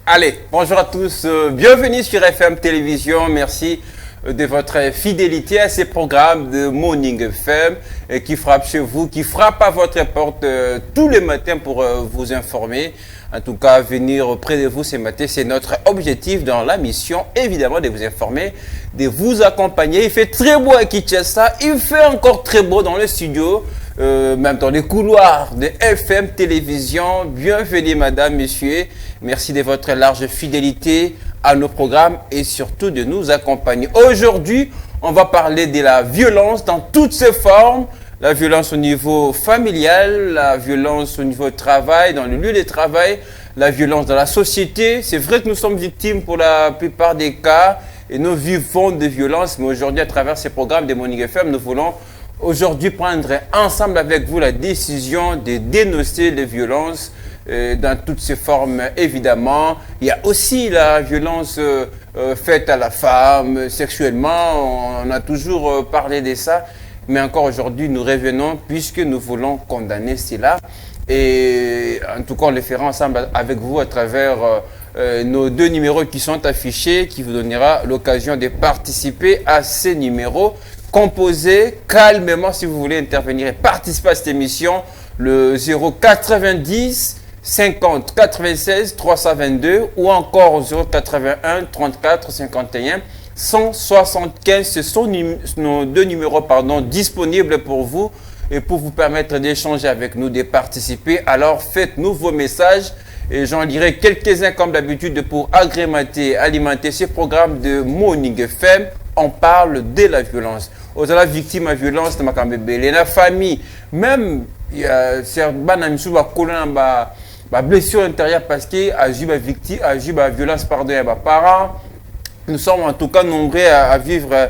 Allez, bonjour à tous, bienvenue sur FM Télévision, merci de votre fidélité à ces programmes de Morning FM qui frappent chez vous, qui frappent à votre porte tous les matins pour vous informer. En tout cas, venir auprès de vous ce matin, c'est notre objectif dans la mission, évidemment, de vous informer, de vous accompagner. Il fait très beau à Kinshasa, il fait encore très beau dans le studio. Même dans les couloirs de FM Télévision. Bienvenue madame, messieurs. Merci de votre large fidélité à nos programmes et surtout de nous accompagner. Aujourd'hui, on va parler de la violence dans toutes ses formes. La violence au niveau familial, la violence au niveau du travail, dans le lieu de travail, la violence dans la société. C'est vrai que nous sommes victimes pour la plupart des cas et nous vivons de violence. Mais aujourd'hui, à travers ces programmes de Morning FM, nous voulons aujourd'hui prendre ensemble avec vous la décision de dénoncer les violences dans toutes ses formes, évidemment. Il y a aussi la violence faite à la femme, sexuellement, on a toujours parlé de ça, mais encore aujourd'hui nous revenons puisque nous voulons condamner cela. Et en tout cas on le fera ensemble avec vous à travers nos deux numéros qui sont affichés, qui vous donnera l'occasion de participer à ces numéros. Composez calmement si vous voulez intervenir et participer à cette émission, le 090 50 96 322 ou encore 081 34 51 175. Ce sont nos deux numéros disponibles pour vous et pour vous permettre d'échanger avec nous, de participer. Alors faites-nous vos messages et j'en lirai quelques-uns comme d'habitude pour alimenter ces programmes de Morning FM. On parle de la violence. Aux la victime de violence, la famille, même il y a certains qui ont blessure intérieure parce qu'ils ont victime, violence par des parents. Nous sommes en tout cas nombreux à vivre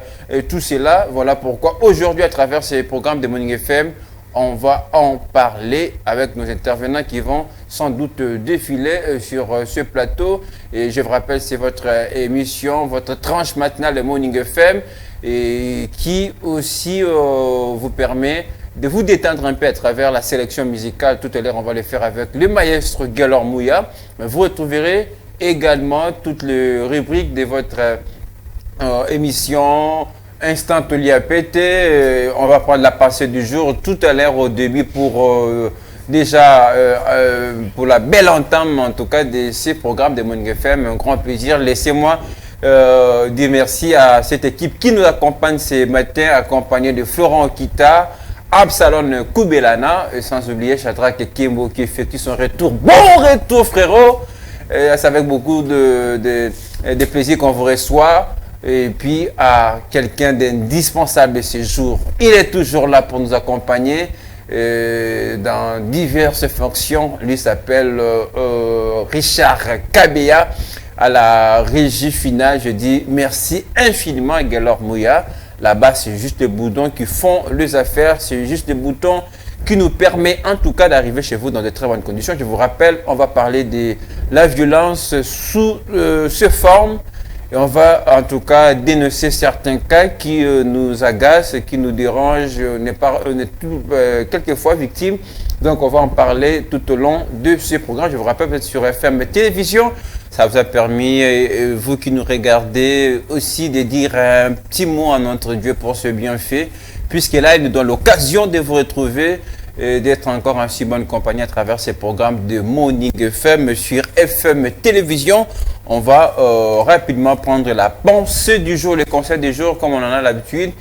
tout cela. Voilà pourquoi aujourd'hui, à travers ces programmes de Morning FM, on va en parler avec nos intervenants qui vont sans doute défiler sur ce plateau. Et je vous rappelle, c'est votre émission, votre tranche matinale de Morning FM et qui aussi vous permet de vous détendre un peu à travers la sélection musicale. Tout à l'heure, on va le faire avec le maestro Guelor Mouya. Vous retrouverez également toutes les rubriques de votre émission Instant Oliapete. On va prendre la pensée du jour tout à l'heure au début pour pour la belle entame en tout cas de ces programmes de Morning FM. Un grand plaisir. Laissez-moi dire merci à cette équipe qui nous accompagne ce matin, accompagnée de Florent Kita, Absalon Koubelana, et sans oublier Chadrak Kimbo qui effectue son retour. Bon retour frérot. C'est avec beaucoup de plaisir qu'on vous reçoit. Et puis à quelqu'un d'indispensable de ce jour. Il est toujours là pour nous accompagner dans diverses fonctions. Lui s'appelle Richard Kabea. À la régie finale, je dis merci infiniment à Guelor Mouya. Là-bas, c'est juste les boutons qui font les affaires. C'est juste les boutons qui nous permet en tout cas d'arriver chez vous dans de très bonnes conditions. Je vous rappelle, on va parler de la violence sous ses formes. Et on va en tout cas dénoncer certains cas qui nous agacent, qui nous dérangent. On est quelquefois victimes. Donc on va en parler tout au long de ce programme. Je vous rappelle, vous êtes sur FM Télévision. Ça vous a permis, vous qui nous regardez, aussi de dire un petit mot à notre Dieu pour ce bienfait. Puisque là, il nous donne l'occasion de vous retrouver et d'être encore en si bonne compagnie à travers ces programmes de Morning FM sur FM Télévision. On va rapidement prendre la pensée du jour, le conseil du jour, comme on en a l'habitude.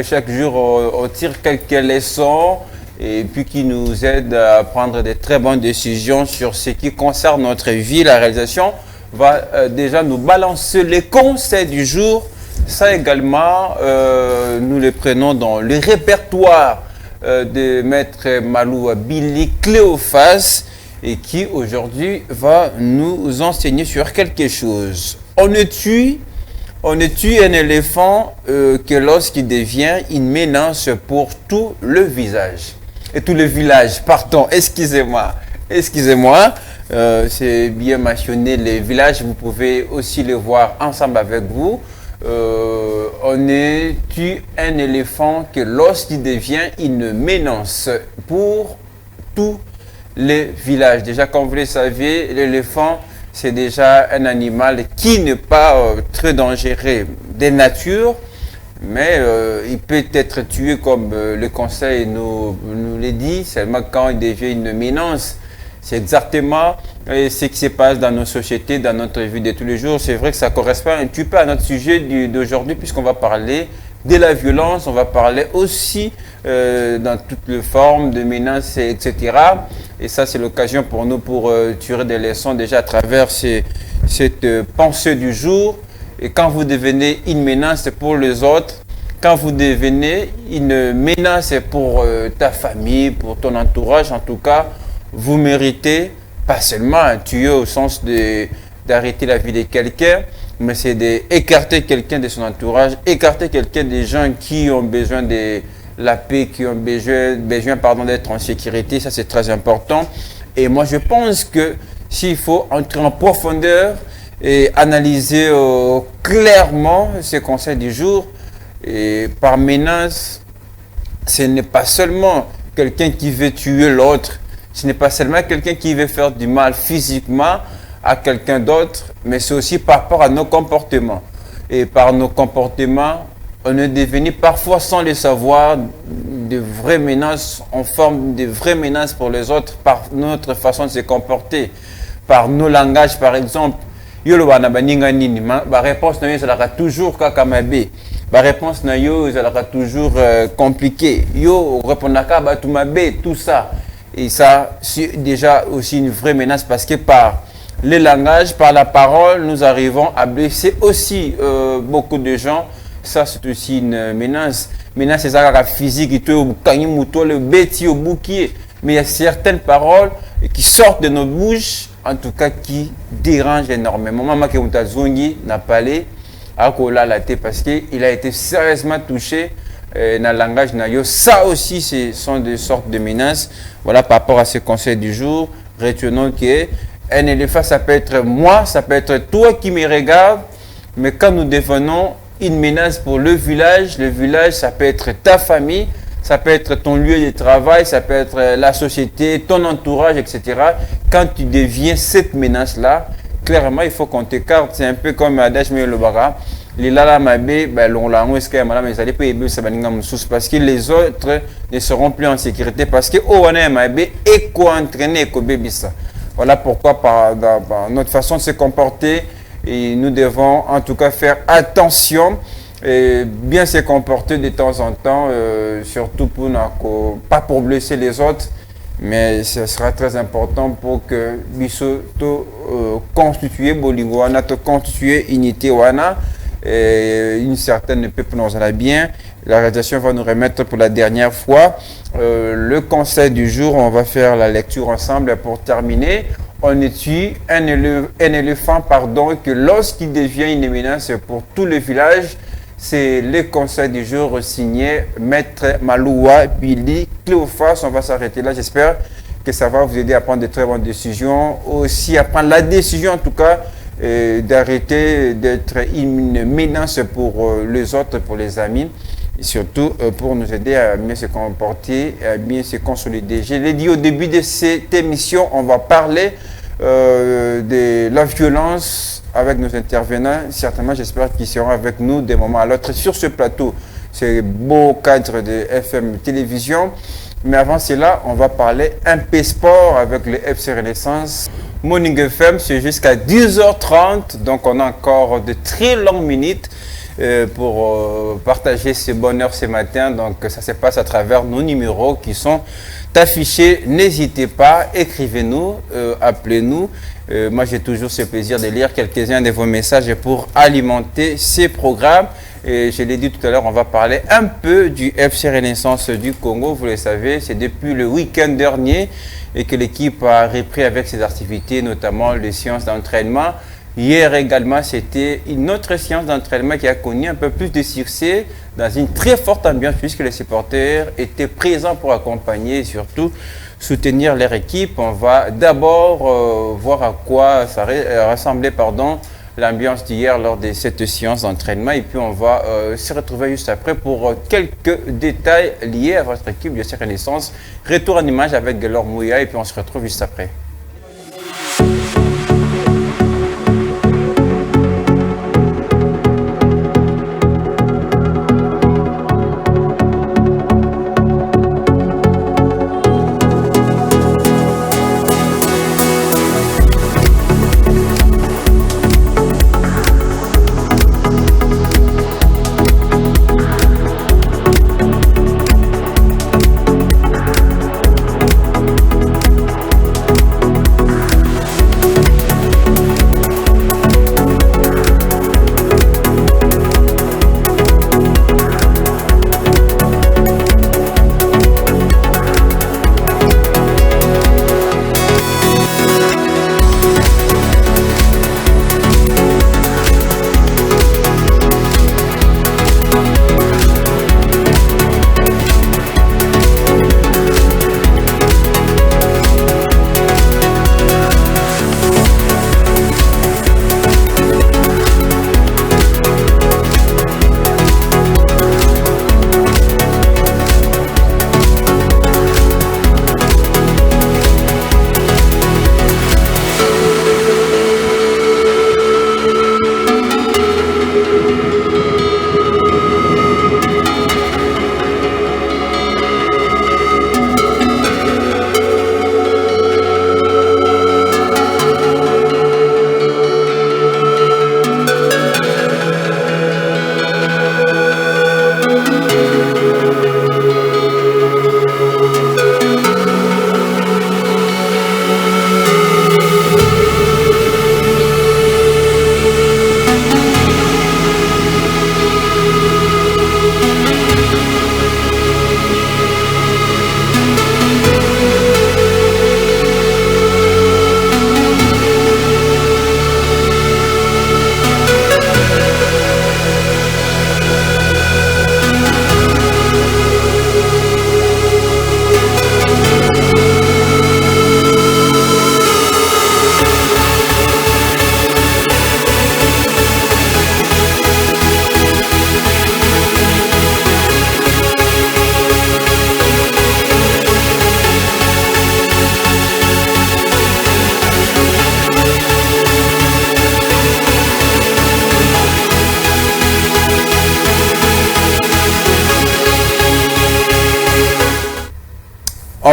Chaque jour, on tire quelques leçons et puis qui nous aident à prendre de très bonnes décisions sur ce qui concerne notre vie. La réalisation va déjà nous balancer les conseils du jour. Ça également, nous les prenons dans le répertoire de Maître Malou Billy Cléophas et qui aujourd'hui va nous enseigner sur quelque chose. On ne tue un éléphant que lorsqu'il devient une menace pour tout le visage. Et tout le village, pardon, excusez-moi. C'est bien mentionné les villages, vous pouvez aussi les voir ensemble avec vous. On tue un éléphant que lorsqu'il devient une menace pour tous les villages. Déjà, comme vous le savez, l'éléphant, c'est déjà un animal qui n'est pas très dangereux de nature, mais il peut être tué comme le conseil nous le dit, seulement quand il devient une menace. C'est exactement ce qui se passe dans nos sociétés, dans notre vie de tous les jours. C'est vrai que ça correspond un petit peu à notre sujet d'aujourd'hui, puisqu'on va parler de la violence, on va parler aussi dans toutes les formes de menaces, etc. Et ça, c'est l'occasion pour nous pour tirer des leçons déjà à travers cette pensée du jour. Et quand vous devenez une menace pour les autres, quand vous devenez une menace pour ta famille, pour ton entourage, en tout cas, vous méritez pas seulement un tuer au sens d'arrêter la vie de quelqu'un, mais c'est d'écarter quelqu'un de son entourage, écarter quelqu'un des gens qui ont besoin de la paix, qui ont besoin d'être en sécurité. Ça, c'est très important. Et moi, je pense que s'il faut entrer en profondeur et analyser clairement ces conseils du jour, et par menace, ce n'est pas seulement quelqu'un qui veut tuer l'autre, ce n'est pas seulement quelqu'un qui veut faire du mal physiquement à quelqu'un d'autre, mais c'est aussi par rapport à nos comportements. Et par nos comportements, on est devenu parfois sans le savoir de vraies menaces, on forme de vraies menaces pour les autres par notre façon de se comporter, par nos langages par exemple. Yo lo bana baninga nini, ba réponse na yo sera toujours kaka mabe. Ba réponse na yo sera toujours compliqué. Yo répondaka ba tout mabe, tout ça. Et ça, c'est déjà aussi une vraie menace parce que par le langage, par la parole, nous arrivons à blesser aussi beaucoup de gens. Ça, c'est aussi une menace. Menace, c'est ça, la physique, le bêtis au bouquier. Mais il y a certaines paroles qui sortent de nos bouches, en tout cas, qui dérangent énormément. Maman qui n'a pas parlé à la tête parce qu'il a été sérieusement touché dans le langage nayo. Ça aussi, ce sont des sortes de menaces. Voilà, par rapport à ce conseil du jour, retenons qu'un éléphant, ça peut être moi, ça peut être toi qui me regardes, mais quand nous devenons une menace pour le village, ça peut être ta famille, ça peut être ton lieu de travail, ça peut être la société, ton entourage, etc. Quand tu deviens cette menace-là, clairement, il faut qu'on t'écarte. C'est un peu comme Adage Lobara. Parce que les autres ne seront plus en sécurité. Parce que voilà pourquoi par notre façon de se comporter, et nous devons en tout cas faire attention et bien se comporter de temps en temps, surtout pour pas pour blesser les autres, mais ce sera très important pour que bisoto constituer Bolingo wana to constituer unité wana et une certaine peuple nous en bien. La réalisation va nous remettre pour la dernière fois le conseil du jour. On va faire la lecture ensemble pour terminer. On étudie un éléphant, que lorsqu'il devient une menace pour tout le village, c'est le conseil du jour signé Maître Maloua Billy Cléophas. On va s'arrêter là. J'espère que ça va vous aider à prendre de très bonnes décisions. Aussi à prendre la décision en tout cas d'arrêter d'être une menace pour les autres, pour les amis. Et surtout pour nous aider à mieux se comporter, à bien se consolider. Je l'ai dit au début de cette émission, on va parler de la violence avec nos intervenants. Certainement, j'espère qu'ils seront avec nous d'un moment à l'autre sur ce plateau. C'est beau cadre de FM Télévision. Mais avant cela, on va parler un peu sport avec le FC Renaissance. Morning FM, c'est jusqu'à 10h30. Donc, on a encore de très longues minutes pour partager ce bonheur ce matin. Donc ça se passe à travers nos numéros qui sont affichés. N'hésitez pas, écrivez-nous, appelez-nous. Moi j'ai toujours ce plaisir de lire quelques-uns de vos messages pour alimenter ces programmes. Et je l'ai dit tout à l'heure, on va parler un peu du FC Renaissance du Congo. Vous le savez, c'est depuis le week-end dernier et que l'équipe a repris avec ses activités, notamment les séances d'entraînement. Hier également, c'était une autre séance d'entraînement qui a connu un peu plus de succès dans une très forte ambiance puisque les supporters étaient présents pour accompagner et surtout soutenir leur équipe. On va d'abord voir à quoi ça ressemblait l'ambiance d'hier lors de cette séance d'entraînement et puis on va se retrouver juste après pour quelques détails liés à votre équipe de FC Renaissance. Retour en image avec Delors Mouya et puis on se retrouve juste après.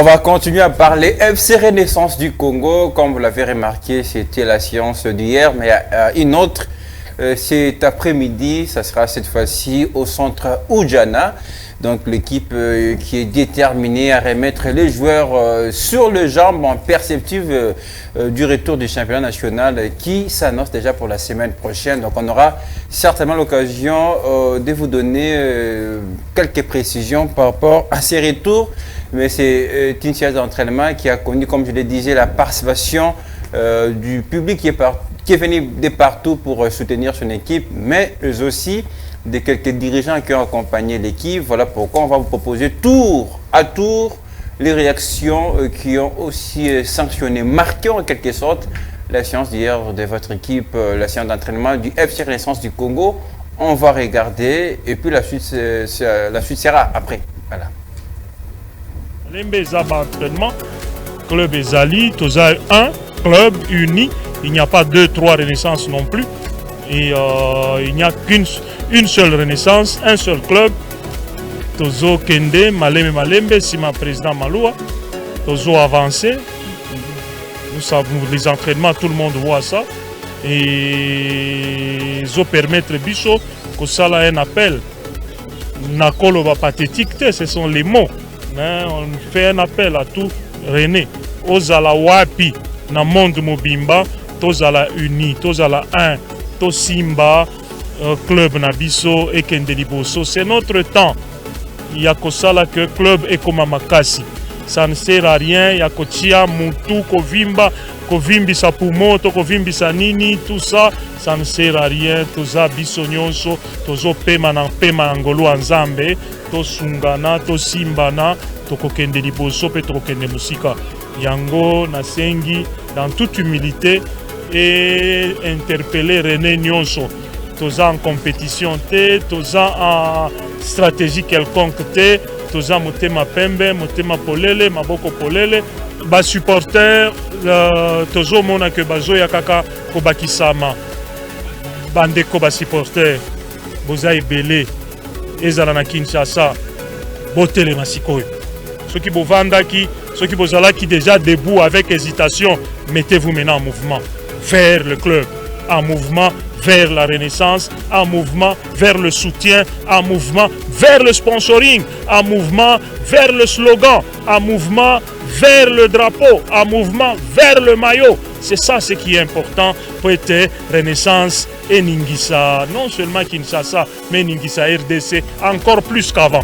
On va continuer à parler FC Renaissance du Congo. Comme vous l'avez remarqué, c'était la séance d'hier, mais une autre cet après-midi. Ça sera cette fois-ci au centre Oudjana. Donc l'équipe qui est déterminée à remettre les joueurs sur le jambes en perspective du retour du championnat national qui s'annonce déjà pour la semaine prochaine. Donc on aura certainement l'occasion de vous donner quelques précisions par rapport à ces retours. Mais c'est une séance d'entraînement qui a connu, comme je le disais, la participation du public qui est venu de partout pour soutenir son équipe, mais aussi de quelques dirigeants qui ont accompagné l'équipe. Voilà pourquoi on va vous proposer tour à tour les réactions qui ont aussi sanctionné, marqué en quelque sorte la séance d'hier de votre équipe, la séance d'entraînement du FC Renaissance du Congo. On va regarder et puis la suite sera après. Voilà. L'entraînement, club Ezali, Toza 1, club uni, il n'y a pas 2, 3 Renaissance non plus. Et il n'y a qu'une seule Renaissance, un seul club. Tozo Kende, Malembe, Sima président Maloua. Tozo avancé. Nous savons les entraînements, tout le monde voit ça. Et zo permettre Bicho que ça a un appel. Nakolo va pathétique, ce sont les mots. On fait un appel à tout René. Ozala Wapi, na monde Mobimba, Tozala Uni, Tozala 1. Simba, club Nabiso et Kendeliboso. C'est notre temps. Il y a que ça là que club est comme Makasi. Ça ne sert à rien. Il y a que Tia, Moutou, Kovimbi sa Pumoto, Kovimbi sa Nini, tout ça. Ça ne sert à rien. Toza Bisonyoso, Tozo Pema Angolo Anzambe, To Sungana, To Simbana, Toko Kendeliboso, Petro Kendemusika. Yango, Nasengi, dans toute humilité, et interpeller René Nyonso. Toza en compétition, toza en stratégie quelconque, toza motema pembe, motema polele, maboko polele. Ba supporter, tozo mona que bazo ya kaka kobakisama. Bandeko ba supporter, boza ebele, ezala na Kinshasa, botele masikoyo. Ceux qui bovandaki, ceux qui bozalaki déjà debout avec hésitation, mettez-vous maintenant en mouvement vers le club, en mouvement vers la renaissance, en mouvement vers le soutien, en mouvement vers le sponsoring, en mouvement vers le slogan, en mouvement vers le drapeau, en mouvement vers le maillot. C'est ça ce qui est important pour être Renaissance et Ningisa, non seulement Kinshasa, mais Ningisa RDC encore plus qu'avant.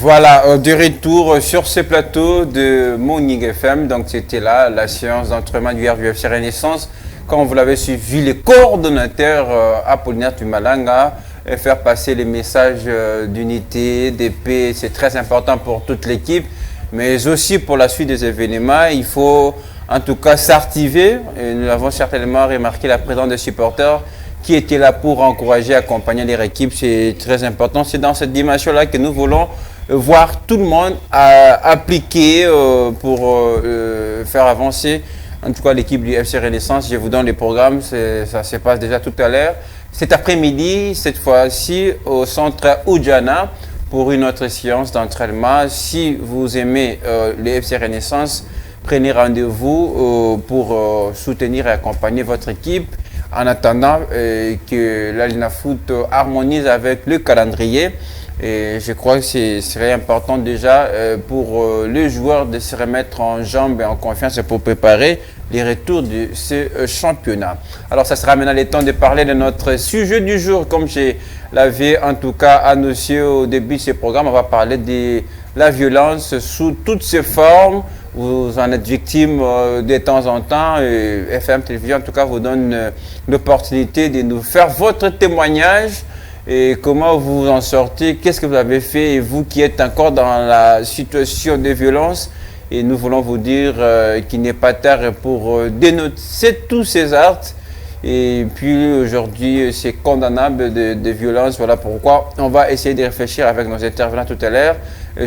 Voilà, de retour sur ce plateau de Morning FM. Donc c'était là la séance d'entraînement du FC Renaissance. Comme vous l'avez suivi, les coordonnateurs Apollinaire Tumalanga, faire passer les messages d'unité, de paix, c'est très important pour toute l'équipe. Mais aussi pour la suite des événements, il faut en tout cas s'activer. Nous avons certainement remarqué la présence des supporters qui étaient là pour encourager, accompagner les équipes. C'est très important. C'est dans cette dimension-là que nous voulons voir tout le monde appliquer pour faire avancer en tout cas l'équipe du FC Renaissance. Je vous donne les programmes, ça se passe déjà tout à l'heure. Cet après-midi, cette fois-ci, au centre Oudjana pour une autre séance d'entraînement. Si vous aimez le FC Renaissance, prenez rendez-vous pour soutenir et accompagner votre équipe en attendant que l'Alina Foot harmonise avec le calendrier. Et je crois que ce serait important déjà pour les joueurs de se remettre en jambes et en confiance pour préparer les retours de ce championnat. Alors ça sera maintenant le temps de parler de notre sujet du jour. Comme je l'avais en tout cas annoncé au début de ce programme, on va parler de la violence sous toutes ses formes. Vous en êtes victime de temps en temps. FM Télévision en tout cas vous donne l'opportunité de nous faire votre témoignage. Et comment vous en sortez, qu'est-ce que vous avez fait, et vous qui êtes encore dans la situation de violence. Et nous voulons vous dire qu'il n'est pas tard pour dénoncer tous ces actes. Et puis aujourd'hui, c'est condamnable de violence. Voilà pourquoi on va essayer de réfléchir avec nos intervenants tout à l'heure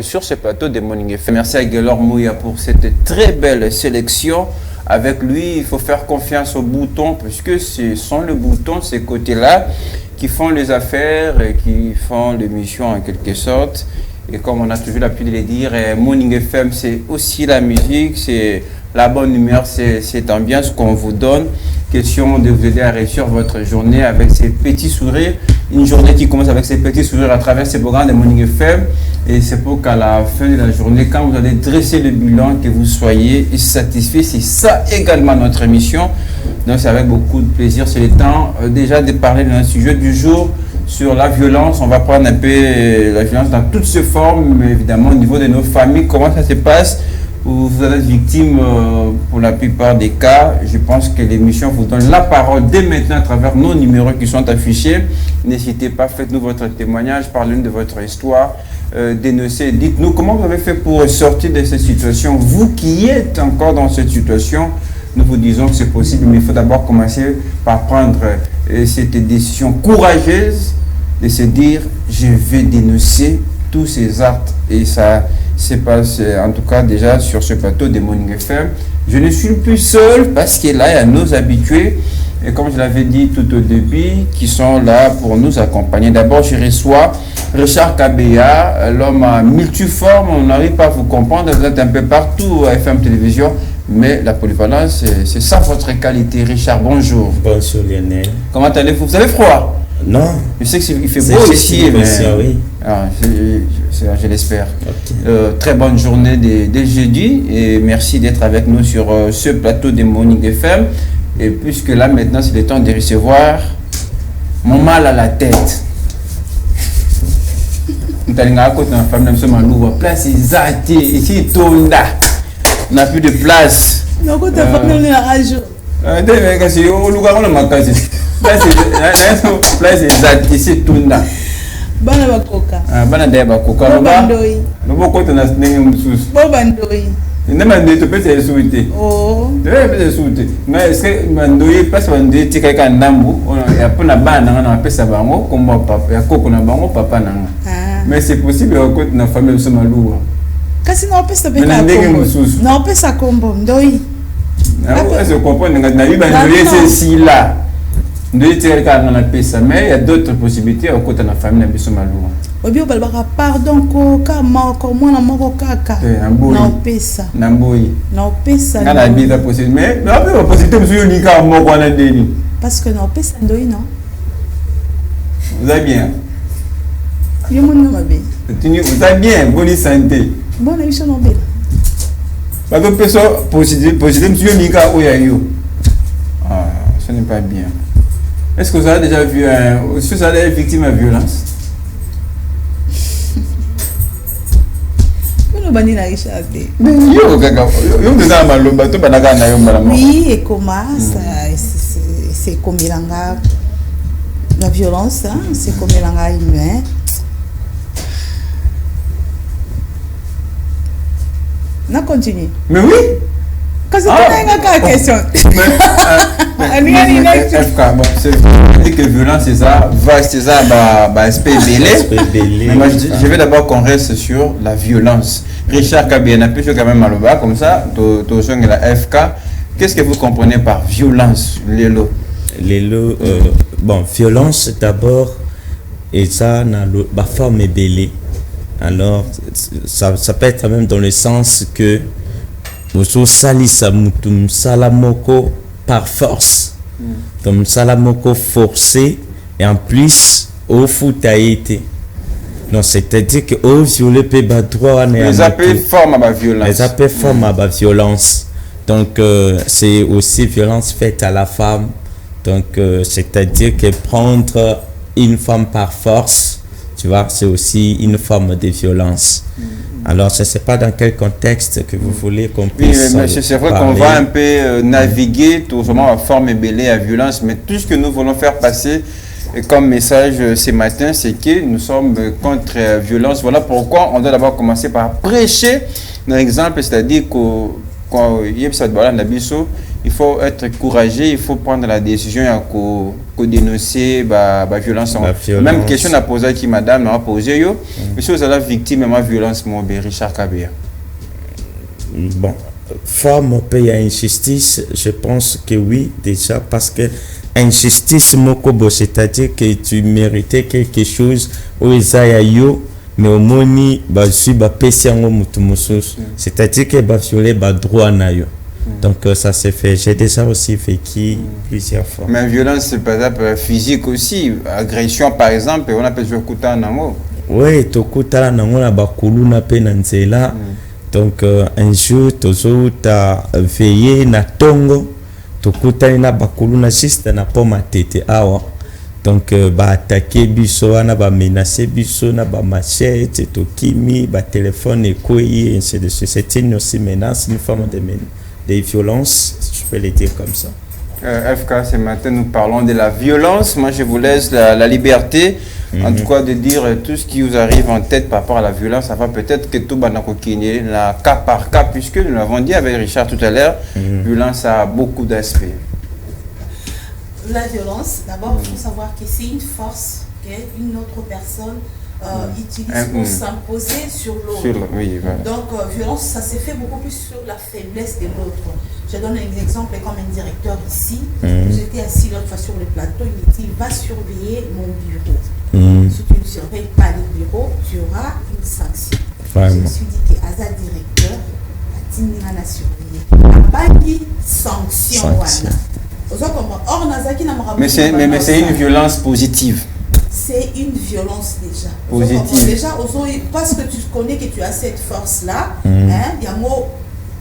sur ce plateau de Morning FM. Merci à Guélor Mouya pour cette très belle sélection. Avec lui, il faut faire confiance aux boutons, puisque ce sont les boutons, ces côtés-là, qui font les affaires et qui font l'émission en quelque sorte. Et comme on a toujours l'habitude de le dire, Morning FM, c'est aussi la musique, c'est la bonne humeur, c'est cette ambiance qu'on vous donne. Question de vous aider à réussir votre journée avec ces petits sourires. Une journée qui commence avec ces petits sourires à travers ces programmes de Morning FM. Et c'est pour qu'à la fin de la journée, quand vous allez dresser le bilan, que vous soyez satisfait. C'est ça également notre émission. Donc c'est avec beaucoup de plaisir. C'est le temps déjà de parler d'un sujet du jour sur la violence. On va prendre un peu la violence dans toutes ses formes, mais évidemment au niveau de nos familles, comment ça se passe. Vous êtes victime pour la plupart des cas. Je pense que l'émission vous donne la parole dès maintenant à travers nos numéros qui sont affichés. N'hésitez pas, faites-nous votre témoignage, parlez-nous de votre histoire, dénoncez, dites-nous comment vous avez fait pour sortir de cette situation. Vous qui êtes encore dans cette situation, nous vous disons que c'est possible, mais il faut d'abord commencer par prendre cette décision courageuse de se dire je vais dénoncer tous ces actes. Et ça se passe en tout cas déjà sur ce plateau de Morning FM. Je ne suis plus seul parce que là il y a nos habitués, et comme je l'avais dit tout au début, qui sont là pour nous accompagner. D'abord je reçois Richard Kabea, l'homme multiforme. On n'arrive pas à vous comprendre, vous êtes un peu partout à FM Télévision, mais la polyvalence, c'est ça votre qualité. Richard, bonjour. Bonjour Lionel. Comment allez-vous? Vous avez froid? Non. Je sais qu'il fait beau ici, mais oui. Je l'espère. Okay. Très bonne journée de jeudi et merci d'être avec nous sur ce plateau de Morning FM. Et puisque là maintenant c'est le temps de recevoir mon mal à la tête. Place exacte ici Tonda. On n'a plus de place. Non, quand t'as pas mis la rage. Place exacte ici Tonda. Bana bakoka. Bana de bakoka. Bandoi. Nous côté na ndenge mususu. Bandoi. Ndemande to pesa esuite. Oh. Pesa esuite. Mais est-ce que mandoi pesa bandoi tikaka ndambu ya pona bana na pesa bango komba papa ya koko na bango papa nanga. Mais c'est possible côté na famille so maluwa. Kasi na pesa peka. Na pesa kombo ndoi. Est-ce que vous comprenez na biba ndoi c'est si là. Ndoi tikaka na pesa, mais il y a d'autres possibilités au côté na famille na biso maluwa. Obio balbaka pardon koka moko mwana moko kaka na opesa na opesa na vida possible mais après possibilité monsieur nika moko na deni parce que na opesa ndoi non vous allez bien yo mona mabe vous allez bien bonne santé bonne émission no bela ba ko peso possibilité monsieur nika oyayo ce n'est pas bien. Est-ce que vous avez déjà vu est-ce que vous avez été victime de violence? Oui, et comment c'est comme la violence, hein? C'est comme humain. On continue. Mais oui. Quand c'est une question. C'est que violence, c'est ça. C'est ça, aspect belé. Mais moi, je vais d'abord qu'on reste sur la violence. Richard Kabien, puis je quand même mal bas comme ça. Tu la FK. Qu'est-ce que vous comprenez par violence, Lélo? Bon, violence d'abord, et ça, la forme est belée. Alors, ça peut être même dans le sens que nous sommes salamoko par force. Donc, salamoko forcé et en plus, au foot a été. Donc, c'est-à-dire que au violer peut battre droit. Les appels forment à la violence. Les appels forment à la violence. Donc, c'est aussi violence faite à la femme. Donc, c'est-à-dire que prendre une femme par force, tu vois, c'est aussi une forme de violence. Alors, je ne sais pas dans quel contexte que vous voulez qu'on puisse. Oui, mais c'est vrai qu'on va un peu naviguer tout simplement à forme belée à violence, mais tout ce que nous voulons faire passer comme message ce matin, c'est que nous sommes contre la violence. Voilà pourquoi on doit d'abord commencer par prêcher un exemple, c'est-à-dire il faut être courageux, il faut prendre la décision de dénoncer la violence. Même question à poser qui madame m'a posé yo. Monsieur vous êtes victime de ma violence mon Richard Kabia. Bon, forme paye à injustice, je pense que oui déjà parce que injustice mokobo, c'est-à-dire que tu méritais quelque chose au yo mais au moni suis c'est-à-dire que violer droit na yo. Donc ça s'est fait. J'ai déjà aussi vécu plusieurs fois. Mais violence, par exemple, physique aussi. Agression, par exemple, on appelle ça kuta nango. Oui, to kuta nango na bakulu na pe na nzela. Donc un jour, tozo ta veillé na tongo. To kuta na bakulu na juste na poma tete awa. Donc attaquer biso na menacer biso na machette, to kimi, téléphone et quoi, ainsi de suite. C'est une aussi menace, une forme de menace. Des violences, je peux les dire comme ça. FK, ce matin, nous parlons de la violence. Moi, je vous laisse la liberté, en tout cas, de dire tout ce qui vous arrive en tête par rapport à la violence. Ça va peut-être que tout banakokine, la cas par cas, puisque nous l'avons dit avec Richard tout à l'heure, violence a beaucoup d'aspects. La violence, d'abord, il faut savoir que c'est une force qu'une autre personne utilise pour s'imposer sur l'autre. Oui, voilà. Donc, violence, ça s'est fait beaucoup plus sur la faiblesse de l'autre. Je donne un exemple comme un directeur ici. J'étais assis l'autre fois sur le plateau, il me dit, va surveiller mon bureau. Si tu ne surveilles pas le bureau, tu auras une sanction. Je me suis dit que Aza directeur, a la surveiller. Pas de sanction. Mais c'est une violence positive. C'est une violence déjà. Positive. Déjà, parce que tu connais que tu as cette force-là, il y a mot.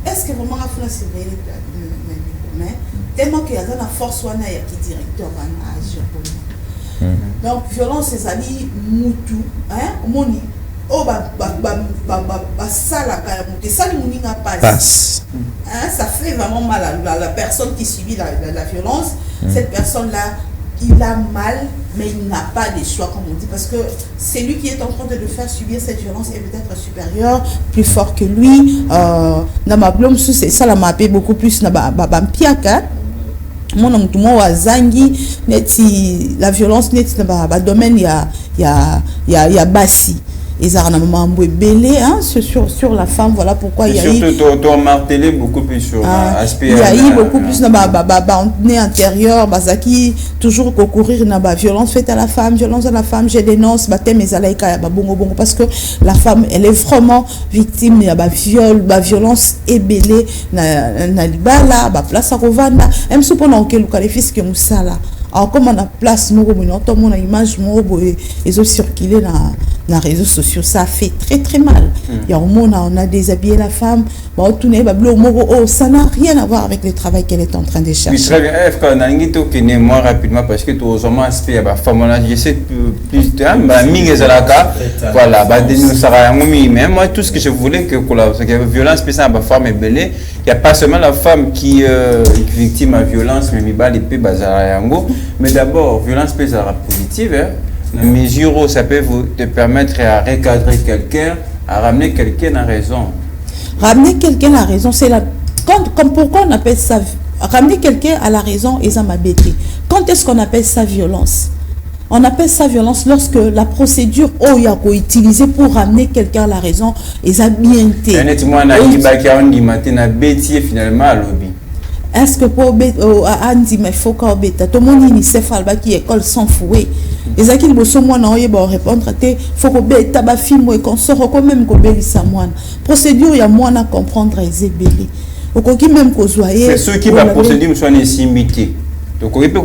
Est-ce que vraiment la France est surveillée? Tellement qu'il y a la force, il y a qui directeur à agir pour moi. Donc, violence, c'est ali mutu, moni. Oh, ça passe. Ça fait vraiment mal à la personne qui subit la violence. Cette personne-là, il a mal, mais il n'a pas de choix, comme on dit, parce que c'est lui qui est en train de le faire subir cette violence et peut-être supérieur, plus fort que lui. C'est ça, la m'a beaucoup plus. Mon homme, tout le monde a zangi, la violence, domaine, il y a bassi. Ils ont belé sur la femme, voilà pourquoi il y a eu. Surtout, tu as martelé beaucoup plus sur l'aspect. Il y a eu beaucoup plus de intérieur, qui toujours concourir dans la violence faite à la femme, je dénonce, parce que la femme, elle est vraiment victime de viol, violence et belé, na libala, place à Rovana, même si pendant que le fils que moussala. Alors comme on a place nous on a image ils ont circulé les réseaux sociaux, ça fait très très mal. Il y a au monde, on a déshabillé la femme, ça n'a rien à voir avec le travail qu'elle est en train de chercher. Oui, très bien. On a moi rapidement parce que tout le aspect à la femme, je sais plus de voilà, mais moi tout ce que je voulais que la violence spéciale à la femme est belle, il n'y a pas seulement la femme qui est victime de violence, mais d'abord, violence spéciale positive, la mesure où ça peut te permettre à recadrer quelqu'un, à ramener quelqu'un à raison. Ramener quelqu'un à raison, c'est la... pourquoi on appelle ça... Ramener quelqu'un à la raison et ça m'a bêté. Quand est-ce qu'on appelle ça violence? On appelle ça violence lorsque la procédure est utilisée pour ramener quelqu'un à la raison et ça bien été. Est-ce que pour Andy mais faut qu'on bêta tout le monde ni sait faire qui école sans fouet. Et ça qu'il bosse moi non yeba répondre té faut que bêta ba film et qu'on sort quand même ko belisa moi. Procédure ya moi na comprendre ezebeli. Au qui même ko zoyer. C'est ceux qui va procédure soit ne simité. Donc on peut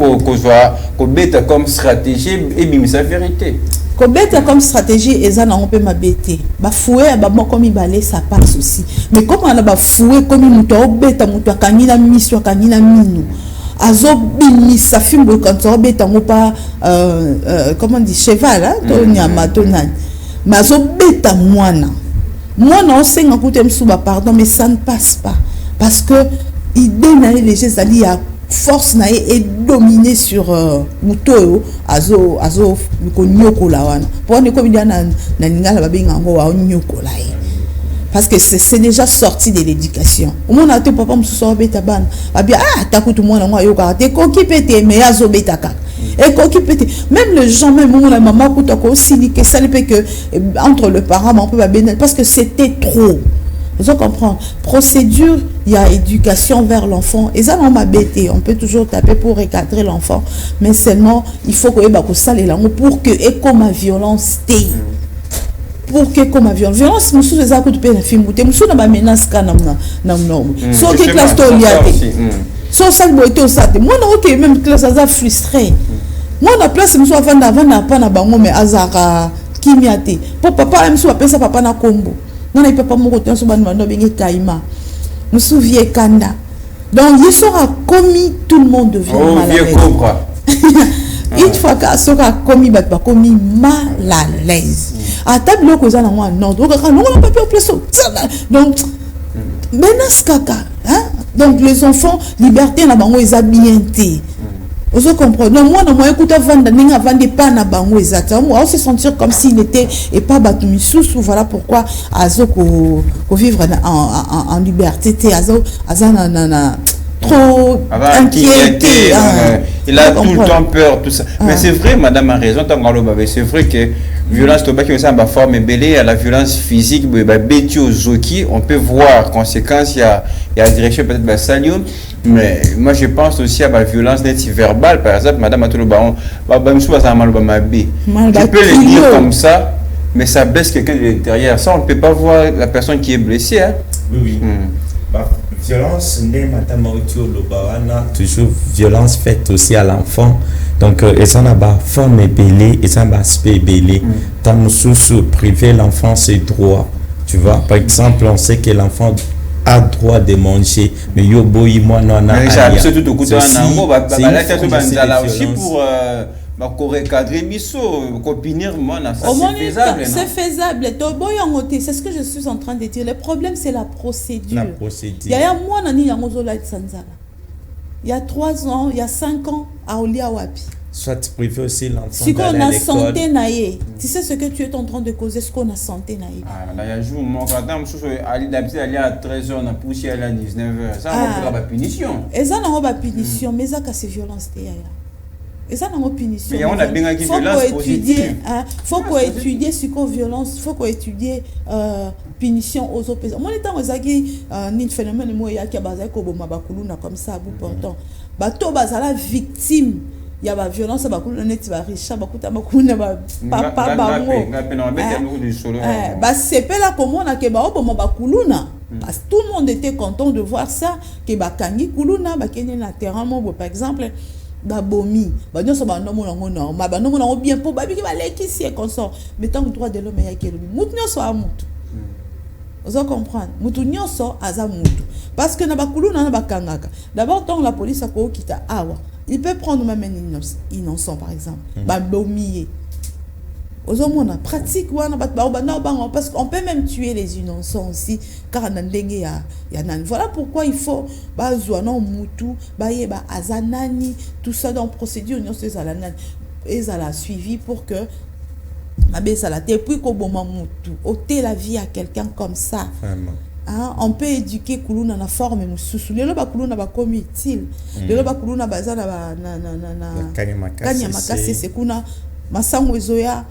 ko bêta comme stratégie et bim sa vérité. Ko bêta comme stratégie et ça on peut m'abêter. Ba fouet ba moi comme ibalé ça passe aussi. Mais comme on a ba fouet comme muto bêta muto kanina mission kanina minu. Azo bini sa film quand on bêta mo pas comment on dit cheval hein to nyama to nani. Mais azo bêta moana. Moana on sait ngakute msuba pardon mais ça ne passe pas parce que idée na les gens ali a force na est dominée sur muto azo ko nyoko la wana pour ne comme na lingala babenga ngo wa nyoko la parce que c'est déjà sorti de l'éducation au monde a te papa muso beta ban abia takutu mwana ngo yoka te ko ki pete mais azo beta ka et ko ki pete même le gens même la maman kuta ko aussi que ça ne peut que entre le parent on peut pas parce que c'était trop. Vous comprenez? Procédure, il y a éducation vers l'enfant. Et ça, on m'a bêté. On peut toujours taper pour recadrer l'enfant. Mais seulement, il faut que ça les langues pour que, et comme ma violence, pour que, comme ma violence. Violence, je suis à côté de la film. Je suis dans ma menace, so que classe toi, il y a so ça, moi, ok, même classe, ça frustré. Moi, la place, je suis avant pas na bango, mais azara, qui m'y a été. Pour papa, je suis appelé ça, papa na combo. Non, il ne peut pas me retenir sur le Kaima. Je me souviens Kanda. Donc, il sera commis, tout le monde devient mal à l'aise. Une fois qu'il sera commis, il va commis mal à l'aise. À table, il y a un ordre. Donc, menace caca. Donc, les enfants, liberté, ils ont bien été. Vous comprenez? Non, moi, moi, écoute, avant de pas na bango exactement. Moi, on se sentir comme s'il était et pas battu sous. Voilà pourquoi Azo ko vivre en liberté. Azo trop inquiété. Il a tout le temps peur, tout ça. Mais c'est vrai, madame a raison. C'est vrai que violence qui est en forme belée à la violence physique, on peut voir conséquences. Il y a agression peut-être salium. Mais moi je pense aussi à la violence verbale. Par exemple, madame a tout le baron. Tu peux le dire comme ça, mais ça blesse quelqu'un de l'intérieur. Ça, on ne peut pas voir la personne qui est blessée. Hein? Oui. Violence, toujours violence faite aussi à l'enfant. Donc, et ça n'a pas forme belée, et ça n'a pas aspect belé. Tant nous priver l'enfant ses droits. Tu vois, par exemple, on sait que l'enfant a droit de manger, mais yo boy moi non na. C'est tout au coup d'un ango, aussi pour recadrer miso, copinir moi na ça c'est faisable. C'est faisable. C'est ce que je suis en train de dire. Le problème c'est la procédure. La procédure. Il y a moi nani yango zola sanzala. Il y a 3 ans, il y a 5 ans à Olia Wapi. Soit privé aussi l'enfant. Si on a santé naïe, tu sais ce que tu es en train de causer, ce qu'on a santé naïe. Ah, là, il y a un jour, mon frère, Ali d'habitude, elle est à 13h, on a poussé à 19h. Ça, on va punition. Et ça, on va punition, mais ça, c'est violence. Et ça, on a punition. Mais on a bien une violence positive. Faut qu'on étudie ce qu'on violence, faut qu'on étudie punition aux autres personnes. Moi, les temps, un phénomène, moi, il y a qui a basé comme ça, à bout portant. Bateau, la victime. Il y a la violence, il y a la riche, il y a papa, c'est pas là comment on a que tout le monde était content de voir ça que Bakangi Kuluna, Bakeni na terrain, par exemple, babomi banyoso bandomo nango normal bandomo nango bien po babiki balekisi et consort mais tant que droit de l'homme ya kelobi mutu nyonso a mutu vous comprendre mutu nyonso aza mutu parce que na bakulu na bakangaka d'abord tant la police a ko kita awa il peut prendre même un innocent par exemple babomi on a pratique parce qu'on peut même tuer les innocents aussi car voilà pourquoi il faut azanani tout ça dans procédure ils ont suivi pour que et puis ôter la vie à quelqu'un comme ça. Hein, on peut éduquer kuluna na forme mususu lelo ba kuluna ba komi utile lelo ba kuluna baza na kanya makasi c'est kuna masango ezoya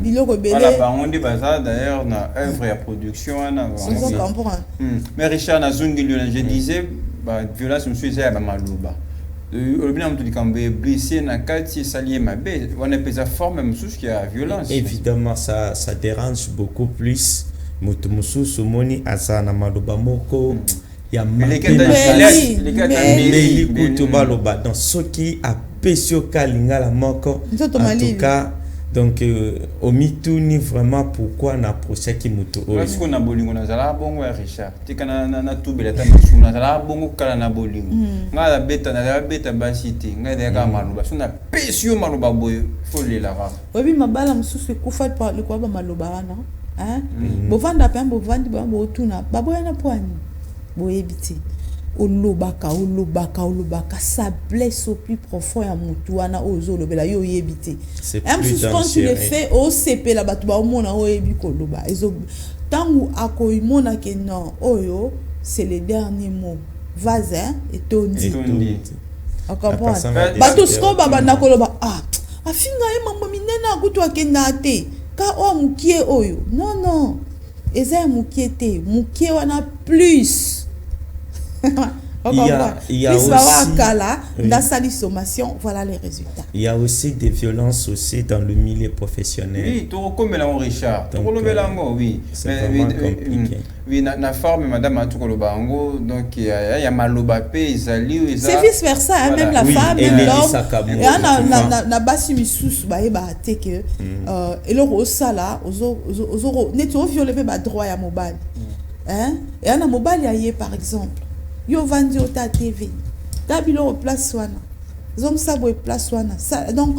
biloko belé voilà ba on dit baza d'ailleurs na œuvre et production na mais Richard Nazungi je disais ba violence mususu ya ba maluba le bien de camber blessé na kati salier mabe on appelle ça forme mususu qui a violence évidemment ça dérange beaucoup plus mutu mususu moni asa na maluba moko ya meli kutu baloba donc soki apesio kalinga la moko en tout cas donc au mituni vraiment pourquoi na procès ki mutu parce qu'on a bolingo na zala bongo ya Richard tika na tubela ta musu na zala bongo kala na bolingo ngala beta basiti ngala ka maluba sona pesio maluba boy folela ka obi mabala mususu kufa par le quoi ba maluba wana hein bovanda pe bovandi ba botuna baboyana poani boyebiti olobaka ça blesse au plus profond ya mutu wana ozolobela yo yebiti quand tu le fais au CP la batu ba omona oyebi koloba ezo tangu akoimona ke non oyo c'est le dernier mot vas-y et tondi on comprend batu sko baba na koloba afinga e mambo minena kutu akenda te ka o mukie oyo non eza mukie te mukie wana plus il y a aussi sommation, voilà les résultats. Il y a aussi des violences aussi dans le milieu professionnel. Oui, tout comme là Richard, tout comme là oui. C'est vraiment compliqué. Oui, na forme madame Atukolobango donc il y a maloba pe izali c'est vice versa hein, même la femme même l'homme et na basi misusu ba te que et le osala ozo neto violer ba droit ya mobile hein et na mobile ya par exemple yo vandi au ta TV tabilo au place wana zom sabo e place wana donc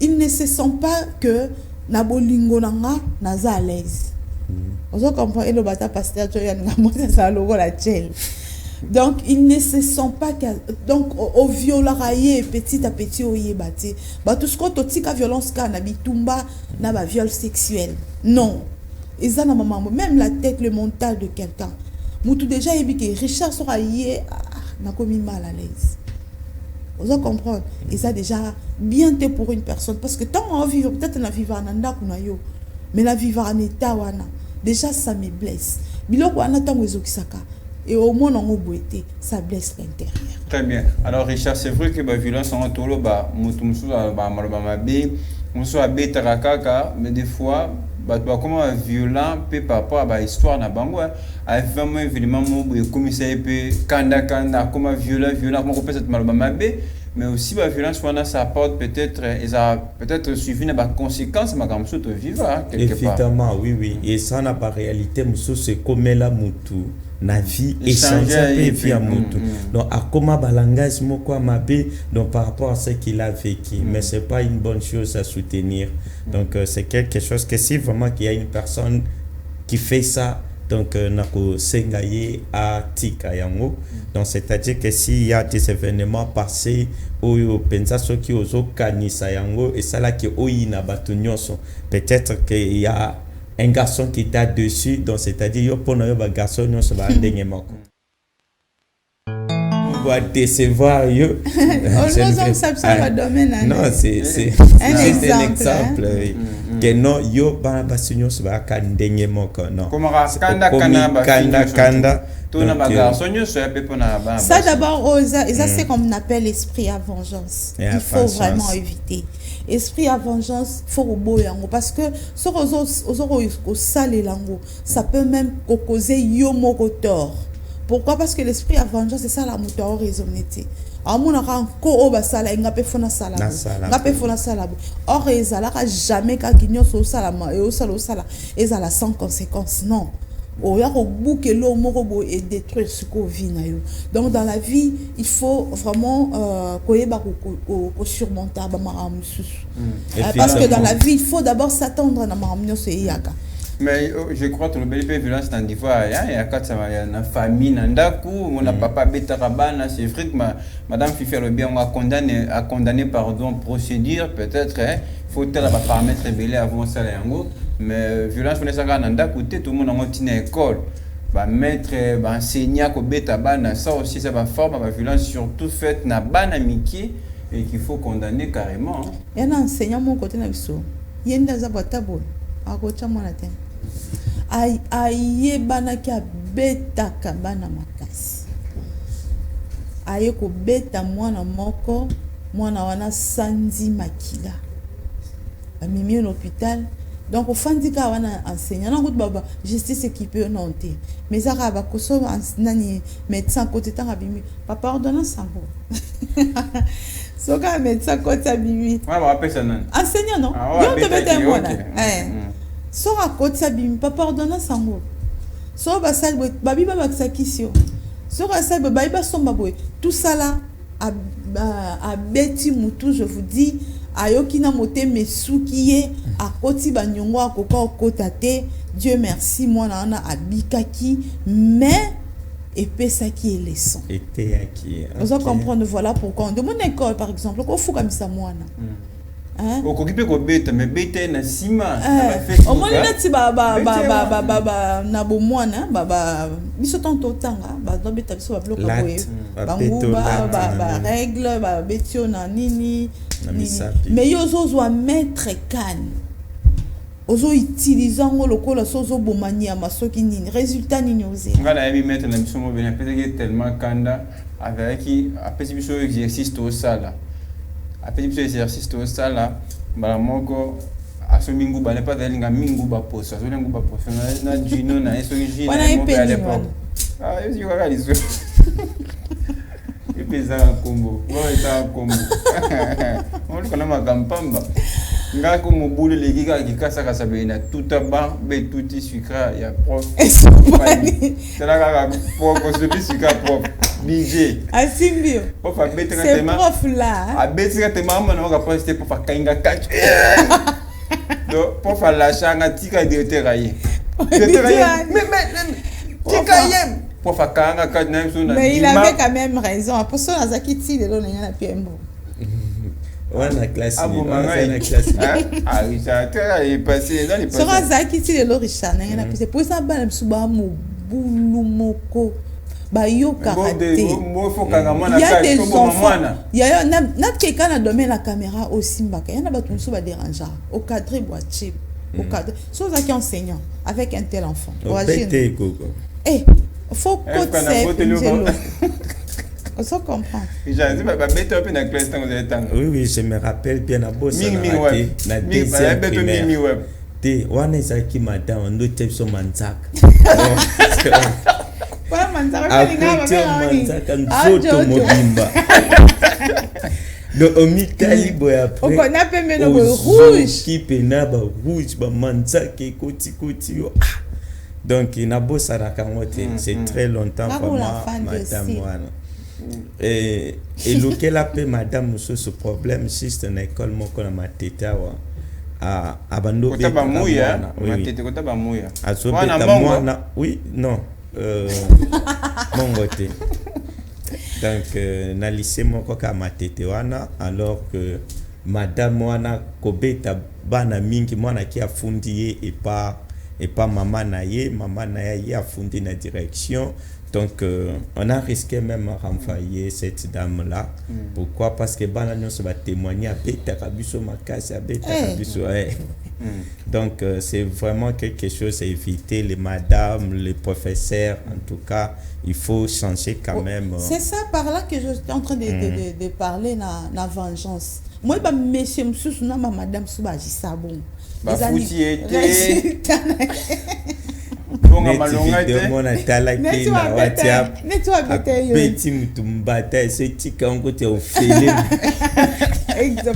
il ne se sent pas que na bolingo nanga naza à l'aise on comprend et le bata pasteur to yana mota sa logo la tchel donc il ne se sent pas que donc au violaraye petit à petit au yebati ba tout ce qu'on totika violence ka na bitumba na ba viol sexuel non ils ont même la tête le mental de quelqu'un mutu déjà yebi que Richard sera yé na komi mal à l'aise vous comprendre et ça déjà bien té pour une personne parce que tant on vit peut-être na vivre en anda kuna yo mais la vivre en état wana déjà ça me blesse biloko wana tango ezokisaka et au moins on boité ça blesse l'intérieur. Très bien. Alors Richard, c'est vrai que la violence en tolo ba mutu musu ba maloba mabe musu abeta rakaka mais des fois comment violent peut par rapport à l'histoire na bango a vraiment évidemment le commissaire peut kanda comment violent comment on peut cette maloba mabe mais aussi la violence ça apporte peut-être suivi na conséquences ma comme ça vivre quelque part évidemment oui et ça n'a pas réalité musu c'est comme la mutu na vie échanger vie à mutu donc à comment balangage moko mabe donc par rapport à ce qu'il a vécu mais c'est pas une bonne chose à soutenir donc c'est quelque chose que si vraiment qu'il y a une personne qui fait ça donc nako sengaye à tika yango donc c'est-à-dire que s'il y a des événements passés oyo pensa soki ozo kanisa yango et ça là que oyina batu nyonso peut-être qu'il y a un garçon qui t'a dessus donc c'est-à-dire yo pona yo ba garçon nyonso ba ndenge moko va décevoir yo non c'est un exemple que non yo ba basinyo so ba ka ndenge moko non comme kanda ça d'abord c'est comme on appelle l'esprit à vengeance il faut vraiment éviter esprit à vengeance faut boyango parce que so ozo sale lango ça peut même causer yo moko tort. Pourquoi? Parce que l'esprit à vengeance c'est ça la moteur raisonnée. amonaka ko o basala nga pe fona sala nga pe fona sala or ezalaka jamais ka kinyoso salama et osala ezala sans conséquence non o ya ko bouquelo moko bo et détruire ce qu'on vit na yo. Donc dans la vie il faut vraiment koyeba ko surmonter ba maramu parce que dans la vie il faut d'abord s'attendre na maramu nyonso eyaka. Mais je crois que le bel violence dans l'Ivoire, il y a une famille, mon papa Betarabana, c'est vrai que madame Fifi le bien, on a condamné pardon, procédure, peut-être, il faut tel paramètre rebellé avant ça, mais violence, on est tout le monde a une école. Maître, enseignant, ça aussi, ça va former la violence, surtout faite na ban amitié et qu'il faut condamner carrément. Il y a un enseignant, mon côté, il y a un tabou. Aye bana ki abetaka bana makasi aye ko beta mwana moko mwana wana sanzi makila amimi en hôpital donc ofandika wana enseignant na kutu baba justice équipée non te mais ça ba koso nani médecin côté tanga bimi papa ordonnance sango soka médecin côté bimi wa ba pesa nan enseignant non yo te beta mwana so raconte ça bim papa ordonnance sango so ba sal babi ba bakisakisio so ka sal ba ba somba boy tout ça là a beti mutu je vous dis ayoki na mote mesukiye akoti banyongo akoka okota te Dieu merci moi na abikaki mais epesaki leçon eteyaki vous allez comprendre voilà pourquoi de mon école par exemple ko fuka misa mwana okokipe ko beta mais beta na sima au moins neti ba na bo mwana ba biso tonto tanga ba do beta biso ba bloc boye ba règle ba betio na nini mais yo zo mettre can ozo utilisant lokola sozo bomania masoki nini résultat nini oze ngala yebi mettre na biso mo bien peut-être tellement kanda avec qui après biso exercice to sala après biso exercice to sala bala moko asomingu bale pas dalinga mingu ba poso asomingu ba poso na jino na eso jino na mo à l'époque yo yo kaka liso epeza kombo wa eta kombo on le connaît magampamba nga ko mobule leki ka kikasa ka sabena tutaba be tuti sucre ya prof tala ka poko subi sucre prof DJ asimbio prof abeteka c'est tema prof là abeteka tema mama na ka poste prof akainga kachu do prof la changa tika directeur aye mais tika ye prof akanga kachu na so na mais il avait quand même raison pour ça azaki ti lelo na PMO wana classe na classe ah oui ça est passé dans les passé sera zaki ti lelo Richard na c'est pour ça bana msuba mo bulu moko ba yo karaté il y a des enfants il y a na quelqu'un a donné la caméra au simbaka il y en a ba tout ba déranger au cadre boîtier au cadre so zaki enseignant avec un tel enfant eh faut que on se comprend. Oui, je me rappelle bien à Bossa. Na deuxième primaire. Te wana ezaki madame on doit être sur Manzak. Pas Manzak, nzoto mobimba. Donc au mitali boy après. On a pas même le rouge. Qui pena ba rouge ba Manzak et koti. Donc il n'a Bossa na kangote, c'est très longtemps pour moi madame wana. Et lequel a fait madame ce problème juste une école moko na mateta wa a bando be mateta ba mouya mwana oui non mongote donc na lycée moko ka matete wana alors que madame wana kobeta bana mingi mwana ki afundi et pas maman na ye afundi na direction. Donc, on a risqué même à renvoyer cette dame-là. Pourquoi? Parce que Bananion va témoigner à Betarabuso Makasi, à Betarabuso. Donc, c'est vraiment quelque chose à éviter. Les madames, les professeurs, en tout cas, il faut changer quand même. C'est ça par là que je suis en train de parler la vengeance. Moi, monsieur Moussous, madame Soubaji Sabon. Bah, bonga malonga te. Video mona tala ke na WhatsApp. Nettoie bete yo. Petit mutumbata c'est tika on côté au félé.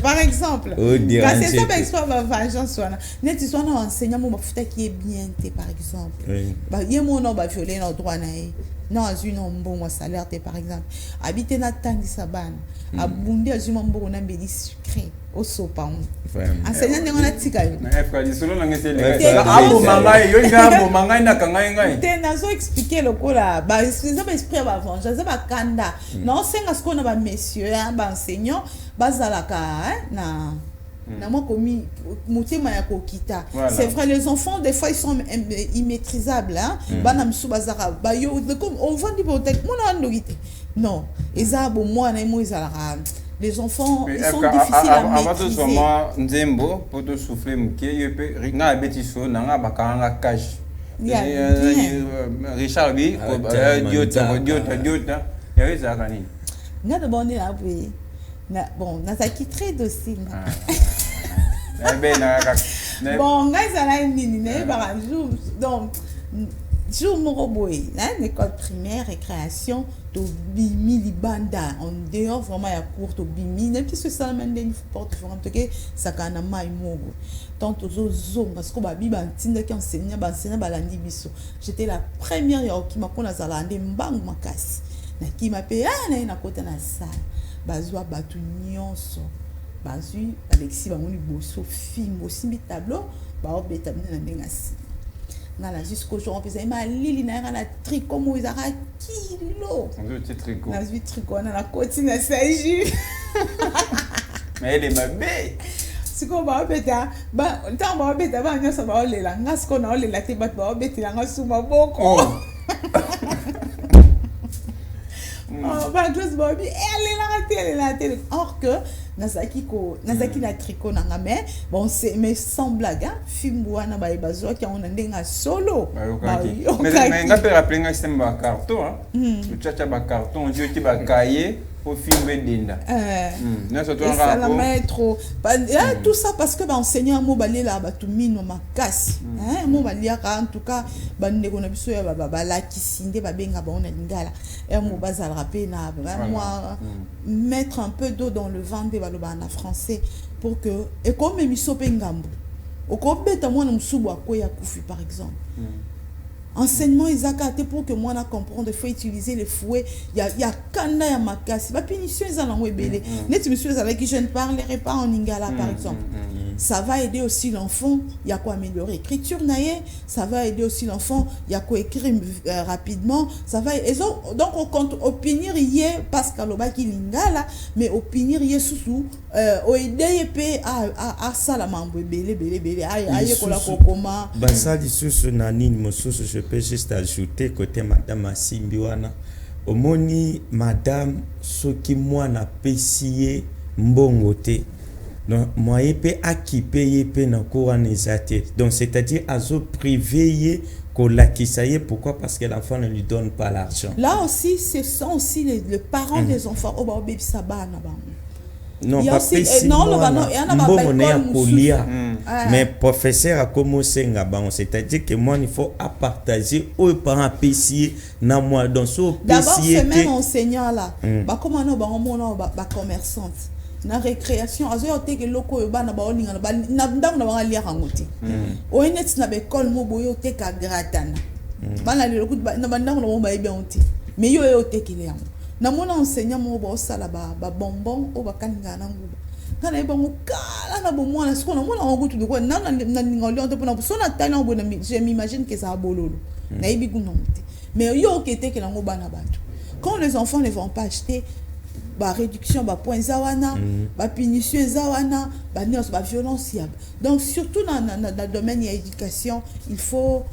Par exemple, Oh, quand c'est ça, déranger. expo ma vengeance soit. Net soit un enseignant mon bafuta qui est bien té par exemple. Oui. Bah yé mon nom ba violer no droit na e. Non azui no mbongo salaire té par exemple. Habiter na tangi sabana. Abundi azui mbongo na mbeli sucré au sopa. Vraiment. Enseignant ndenge na tika yo. Na efka di solo na ngese Ouais, le. Abo mangai yo ngabo mangai na kangai ngai. Te nazo expliquer le cola ba c'est ça esprit ba vengeance, ça ba kanda. Non senga ce qu'on a ba messieurs, ba enseignant, ba zalaka na na moi commis motema ya kokita. C'est vrai les enfants des fois ils sont immaîtrisables hein. Bana msu bazara ba yo comme on vend du bibliothèque mon andorité. Non, eza bo moi na mo ezalaka. Les enfants ils sont difficiles à maîtriser. Avant tout soma nzembo pour te souffler mke yo pe nga betiso na nga bakanga cash. Richard bi diota ya weza kani. Nga de bonne là oui. Bon, nazaki très docile. Bon, nga ezala nini na ba jour donc jour moko boy, hein, école primaire récréation to bimi libanda en dehors vraiment ya cours to bimi même si ça même une porte vraiment que ça kana mai mogo tant aux zone parce que ba biba ntinda ki enseignant ba landi biso j'étais la première ya qui m'a kona zala ndé mbangu makasi na ki m'a pe na kota na salle bazwa batu nyonso bazui Alexis bamoni boso film aussi mi tableau ba obeta na ndenga si na jusqu'au jour on faisait ma lili na na tricot mo izara kilo on veut tricot na vi tricot na côté na sagi mais elle est ma bête siko ba obeta ba tant ba obeta ba nyoso ba olela ngasko na olela te ba obeta nga suma boko bah juste Bobby elle est la télé or que nazaki na tricot na mais bon c'est mais sans blague hein film wana ba bazo ki on ndenga solo mais nga pe rappeler nga système ba carton hein tu chacha ba carton je ti ba cahier pour filmer dinda na surtout en rapport tout ça parce que ba enseignant mo balé là ba tout mino makasi hein mo balia en tout cas ba ndeko na biso ya ba la kisinde ba benga ba on lingala et mo bazal rapper na moi mettre un peu d'eau dans le ventre de baloba en français pour que et comme miso pe ngambo okobeta mwana msubu akoya kufi par exemple enseignement izakate pour que moi na comprendre il faut utiliser les fouets il y a kanda ya makasi ba punition ezala ebele net monsieur ezala qui je ne parlerai pas en lingala par exemple ça va aider aussi l'enfant il y a quoi améliorer écriture naie ça va aider aussi l'enfant il y a quoi écrire rapidement ça va donc on compte opinir hier parce que loba ki lingala mais opinir hier sous o aider pe à ça la mambo belé aye kola kokoma basali susu na nini mosusu je peux juste ajouter côté madame Asimbi wana omoni madame soki mwana pesiye mbongo te donc moi pe akipe pe na cours en ezate donc c'est-à-dire azo privé ko lakisaye pourquoi parce que l'enfant ne lui donne pas l'argent là aussi ce sont aussi les parents des enfants au ba bebisa bana ba non pas mais professeur a commencé ngabang c'est-à-dire que moi il faut à partager aux parents pessier na moi dans ce d'abord c'est même enseignant là ba comment no ba mona ba commerçante na récréation azo yote ke loko bana ba olinga na ndango na ba lia ngoti o net na be école mo boyo te ka gratana bana le loku na ndango na ba bien oti mais yo yote ke le na mona enseignant mo ba osala ba bonbon o ba kaninga na nguba kana eba ngukala na bo mwana siko na mona ngutu de quoi na ngoli on te pona so na tali on bona je m'imagine que ça a bololo na ibi kuna mti mais yo kete ke na nguba na bato quand les enfants ne vont pas acheter ba réduction ba point zawana ba punition zawana ba neos ba violence donc surtout dans le domaine de l'éducation il faut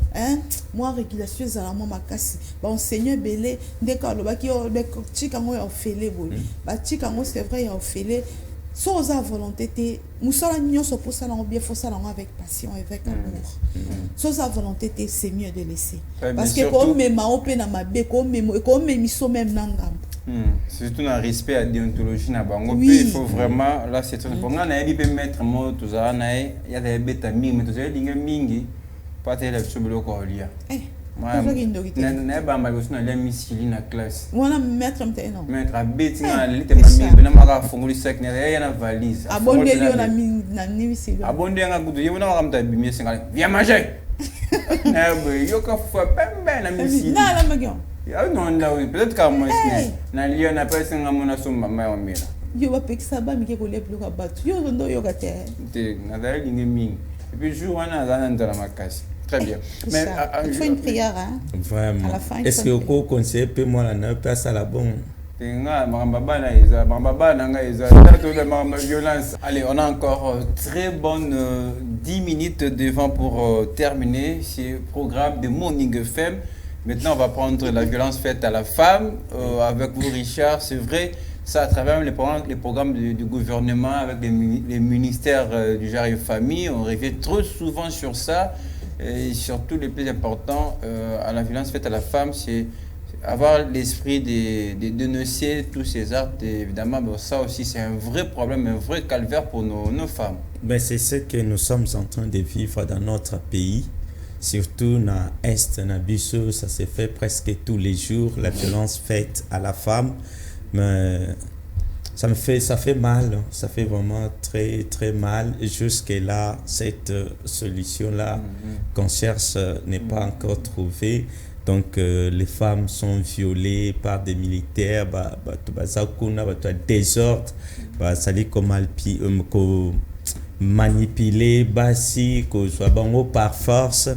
moi régulation za moi makasi ba enseignant belé ndeka lo ba ki o be chika ngo ya ofele boy ba chika ngo c'est vrai ya ofele sans volonté te musala nyonso pour ça bien faut ça avec passion avec amour sans volonté te c'est mieux de laisser parce que comme même on peut na mabe comme miso même nangam surtout dans respect à déontologie na bango il faut vraiment là c'est tout pour nga na yebi pe mettre mo to za na ya des beta mingi mais to za linga mingi pas te la sobelo ko lia na bamba ko suna lemi sili na classe wana maître mteno maître abeti na lite mami na maka funguli sac na ya valise abonde lio na nimisili abonde nga gudu yebona makamta bimie singa viens manger na yo ka fwa pembe na misili na la magion non peut-être qu'à moi na lio na pesa nga mona sumba mai wa mira yo ba pekisa ba mike ko le plus ka batu yo ndo yo ka te na dali lingi mingi et puis jour wana zana ndala makasi. Très bien. Mais il faut une prière, hein? Vraiment. À la fin, est-ce que vous conseillez peu moi la place à la bonne? Allez, on a encore très bonnes 10 minutes devant pour terminer ce programme de Morning FM. Maintenant, on va prendre la violence faite à la femme avec vous, Richard. C'est vrai, ça à travers les programmes du gouvernement avec les ministères du genre et famille. On revient trop souvent sur ça. Et surtout, le plus important à la violence faite à la femme, c'est avoir l'esprit de dénoncer tous ces actes. Et évidemment, bon, ça aussi, c'est un vrai problème, un vrai calvaire pour nos femmes. Ben, c'est ce que nous sommes en train de vivre dans notre pays. Surtout dans l'Est, dans Bissau, ça se fait presque tous les jours, la violence faite à la femme. Mais ça fait mal, ça fait vraiment très très mal. Jusque-là, cette solution-là qu'on cherche n'est pas encore trouvée. Donc les femmes sont violées par des militaires, désordre, ça dit comme manipuler, basi, par force.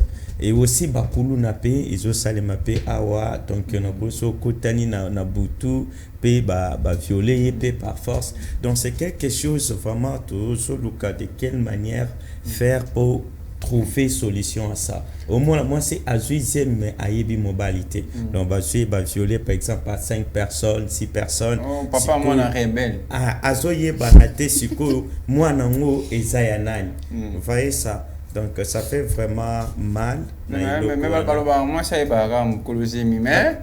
Et aussi bakulu na pe izo sale mape awa donc na boso kotani na butu pe ba violer pe par force. Donc c'est quelque chose vraiment tout sur le cas de quelle manière faire pour trouver solution à ça. Au moins moi c'est azuisem mais ayebi mobilité. Donc va violer par exemple par 5 personnes, 6 personnes. Oh papa moi na rebelle. Ah azoye banate siko moi nango ezaya nani. Vous voyez ça? Donc ça fait vraiment mal. Mais moi ça va me coloser mais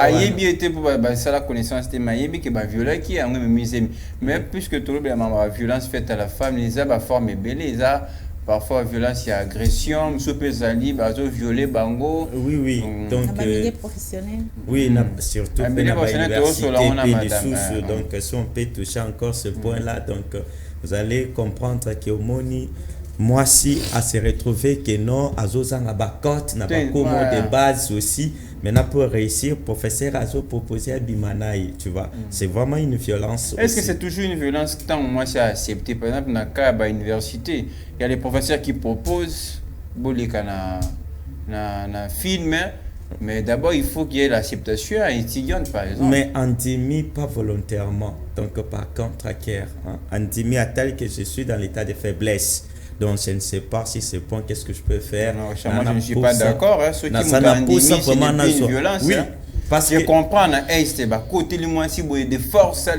ayebi était pour ça la connaissance de mayebi qui va violer qui a un musée mais puisque tout le violence faite à la femme les a forme belé ça parfois violence et agression sopezali bazo violer bango oui donc professionnel oui surtout donc si on peut toucher encore ce point là donc vous allez comprendre que Omoni moi si à se retrouver que non azozanga bakote na bakomo de base aussi maintenant pour réussir professeur azo proposer à Bimanaï tu vois c'est vraiment une violence. Est-ce que c'est toujours une violence tant moi c'est accepté par exemple dans cas à université il y a les professeurs qui proposent bolika na film mais d'abord il faut qu'il y ait l'acceptation étudiante par exemple. Mais Andimi pas volontairement donc par contre Andimi a tel que je suis dans l'état de faiblesse. Donc je ne sais pas si c'est point qu'est-ce que je peux faire. Non, moi je ne suis pas d'accord. Ceux qui m'ont dit c'est une violence. Oui, parce que je comprends côté le moins si vous de force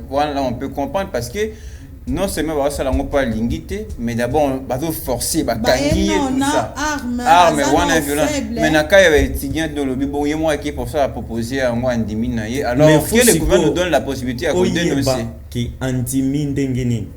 voilà on peut comprendre parce que non seulement ça la pas l'ingité mais d'abord on va forcer tanguiller tout ça. Arme one violence. Mais na cas étudiant dans le bon il moi qui pour ça proposer à moi Andimi naie alors que le gouvernement nous donne la possibilité à dénoncer qui Andimi ndengeni.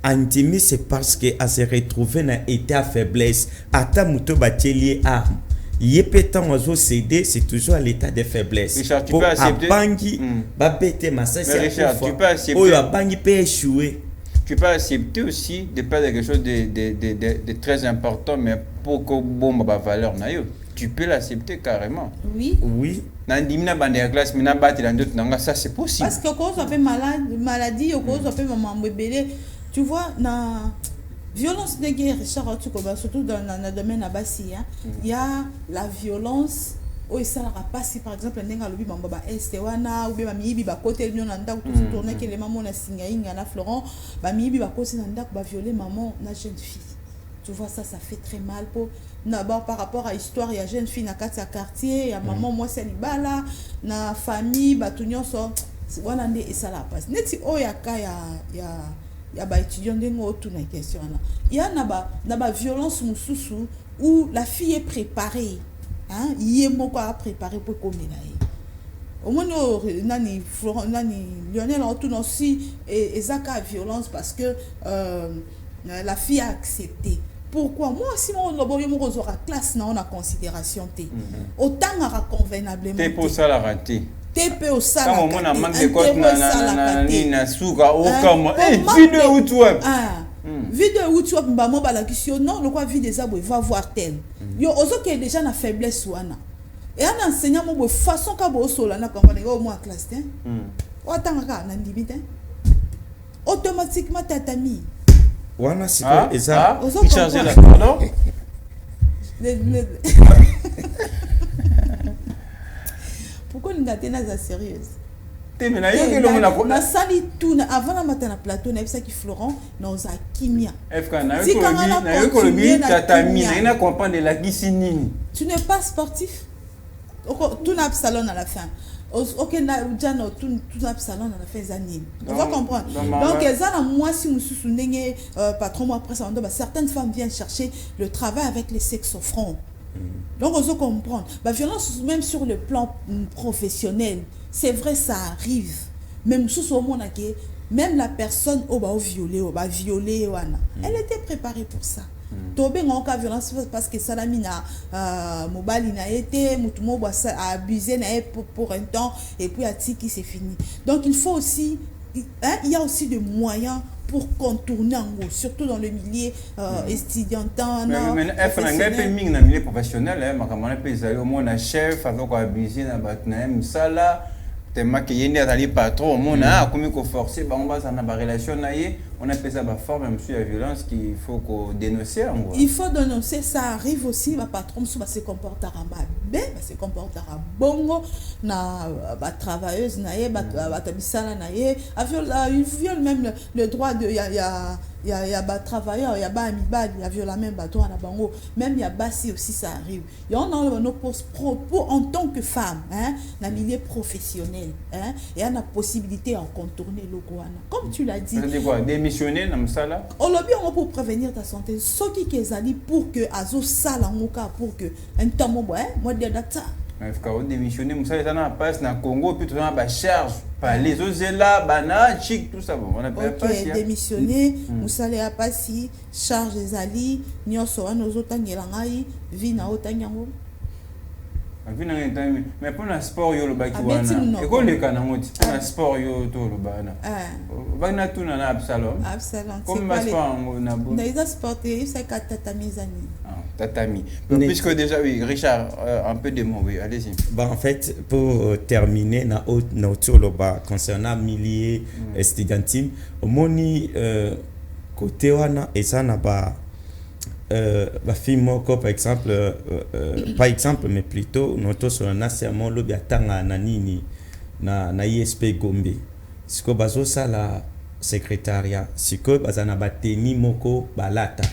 Andimi c'est parce que à se retrouver dans état faiblesse ata muto batelier arme yepetan ozo céder c'est toujours à l'état de faiblesse. Richard, tu peux accepter bangi ba bete masasi à Richard, tu peux accepter oyo bangi peut échouer. Tu peux accepter aussi de perdre quelque chose de très important mais pour que bon ba valeur na yo tu peux l'accepter carrément. Oui Nandimi na bande ya classe mina battre dans d'autres nanga ça c'est possible parce que quand on fait maladie ou quand on fait maman bébé. Tu vois, la violence de guerre, surtout dans le domaine abassi, il y a la violence. Oh, ça n'a pas si par exemple, il y a un baba estewana ou bien mi ba côté le nanda ou tout tourner que les mamans na singaïng na Florent, ba mi ba côté nanda ba violer maman na jeune fille. Tu vois ça fait très mal pour d'abord par rapport à l'histoire, il y a jeune fille na quartier, il y a maman moi c'est libala na famille ba tout nyonso wana ndé et ça la passe. Neti oh ya ya ba étudiant ndengo autour na question là il y a na ba violence mususu où la fille est préparée hein yemo quoi préparé pour comme là au moins nani Florent nani Lionel autour aussi et zaka violence parce que la fille a accepté Pourquoi moi aussi mon classe na on a considération té autant à convenablement t'es pour ça la raté TP au sala quand on a manque de côte na suka au comme vidéo où tu vidéo où tu as mbamo bala question non le quoi vidéo ça va voir tel yo ozo qui est déjà na faiblesse wana et un enseignant mo façon ka bo sola na comme au moins classe té o tanga na ndibite automatiquement tatami wana siko eza il charger la pardon pourquoi nous n'avons pas sérieuse na sali tout avant la matin na plateau na ça qui Florent dans a kimia tatami na comprendre la kisinini tu n'es pas sportif tout n'a salon à la fin ok na jano tout n'a salon à la fin zanine on va comprendre donc ezana moi si nous souvenez patron moi après ça certaines femmes viennent chercher le travail avec les sexes offrants. Donc on doit comprendre la violence même sur le plan professionnel c'est vrai ça arrive même sous au monde même la personne violée elle était préparée pour ça tobe ngaka violence parce que ça la mina mobile na été mutumo a abusé na pour un temps et puis atiki c'est fini donc il faut aussi il y a aussi des moyens pour contourner en gros, surtout dans le milieu estudiantin. Mais il y a milieu professionnel, au moins un chef, avec un abusé, un sala, tellement qu'il y a des patrons, on a comme forcé, on va dans la relation, on appelle ça la forme même sur la violence qu'il faut dénoncer. Il faut dénoncer, ça arrive aussi, le patron se comporte à bien, se comporte à bongo, na travailleuse na tabisala na il viole même le droit de il y a bas travailleurs, il y a bas amibal, il y a violé même bateau à bango, même il y a bassi aussi ça arrive. Il y en a nos postes pour en tant que femme, dans le milieu professionnel, et on a possibilité à contourner le Guana. Comme tu l'as dit. Ça veut dire quoi? Démissionner dans ça là? On l'a bien pour prévenir ta santé. Ce qui est allé pour que azo sala moka pour que un temps moi de data. Mais quand on démissionne, vous savez, ça n'a pas dans le Congo, puis tout le monde a charge. Les autres là, banane, chic, tout ça. On a pas démissionné, vous allez à passer, charge les alliés, nous sommes nos autres ngelangai, vie na autant yango. Mais pour le sport, il y a le bac qui est. Et quand les canons, pour le sport, il y a tout le bana. Bana tout na Absalom. Absalom. Comme ma sport, on a beau. Dans les sportifs, c'est qu'à tatami zani. Tatami. Puisque déjà, oui, Richard, un peu de mots, oui, allez-y. En fait, pour terminer, concernant milieu estudiantin, au moni côté wana et ça n'a pas fille par exemple par exemple mais plutôt notre sur un assiamo lobi atanga na nini na ISP Gombe siko bazo sala secrétariat siko bazana bateni moko balata.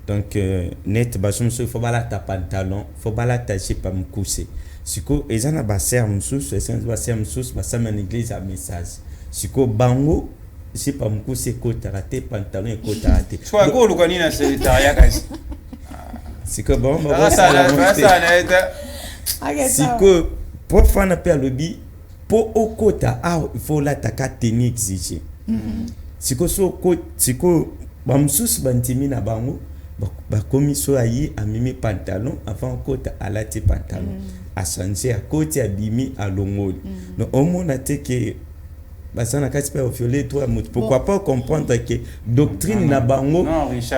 Donc net basum so faut balata pantalon faut balata jipa mukuse siko ezana baser mususu essence baser mususu basama en église à message siko bango jipa mukuse kota raté pantalon et kota raté soit ko lukani na secrétariat kasi siko bon ça siko pour faire un peu lobby pour au kota il faut la taka tenir exigé siko so siko bamususu bantimi na bango ba komiso ayi amimi pantalon avant kota alati pantalon a changer à côté abimi à longoli donc au moins a été que basana kasi pa violer toi pourquoi pas comprendre que doctrine na bango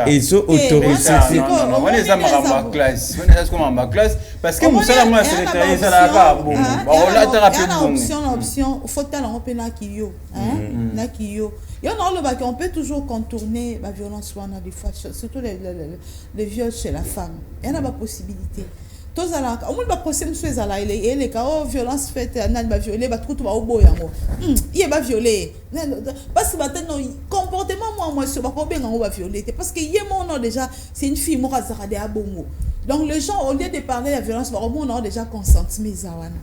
et so autorisé on les a en classe on est comme en classe parce que musala moi secrétaire ça là pas bon on l'a thérapie option faut talent on peut na kiyo na kiyo il y en a le bac on peut toujours contourner la violence wana des fois surtout les viols chez la femme il y en a pas possibilité tous à la au moins ba procès monsieur ezala les cas violence faite nani ba violer ba tout ba obo yango il ba violer parce que maintenant comportement moi sur ba ko benga ba violer parce que yemo non déjà c'est une fille mo razara de abongo donc les gens au lieu de parler de la violence ba on a déjà consenti mais zawana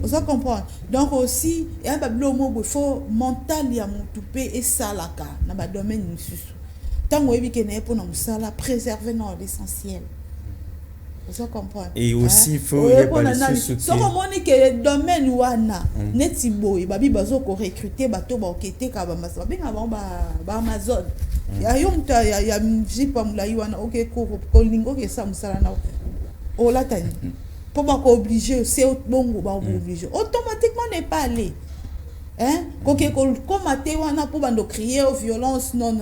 vous comprenez donc aussi il y a il faut mental ya mutupé et salaka na ba domaine mususu tango ebike na pour na musala préserver non l'essentiel. Vous comprenez et aussi il faut y avoir ce qui que le domaine wana neti boy babi bazo ko recruter bato ba okete ka ba benga ba Amazon ya yo mutu ya jipa mulai wana oke kolingo ke sa musala na olatani po ba ko obligé c'est bongo ba obligé automatiquement n'est pas allé hein koke ko maté wana po bando crier aux violences non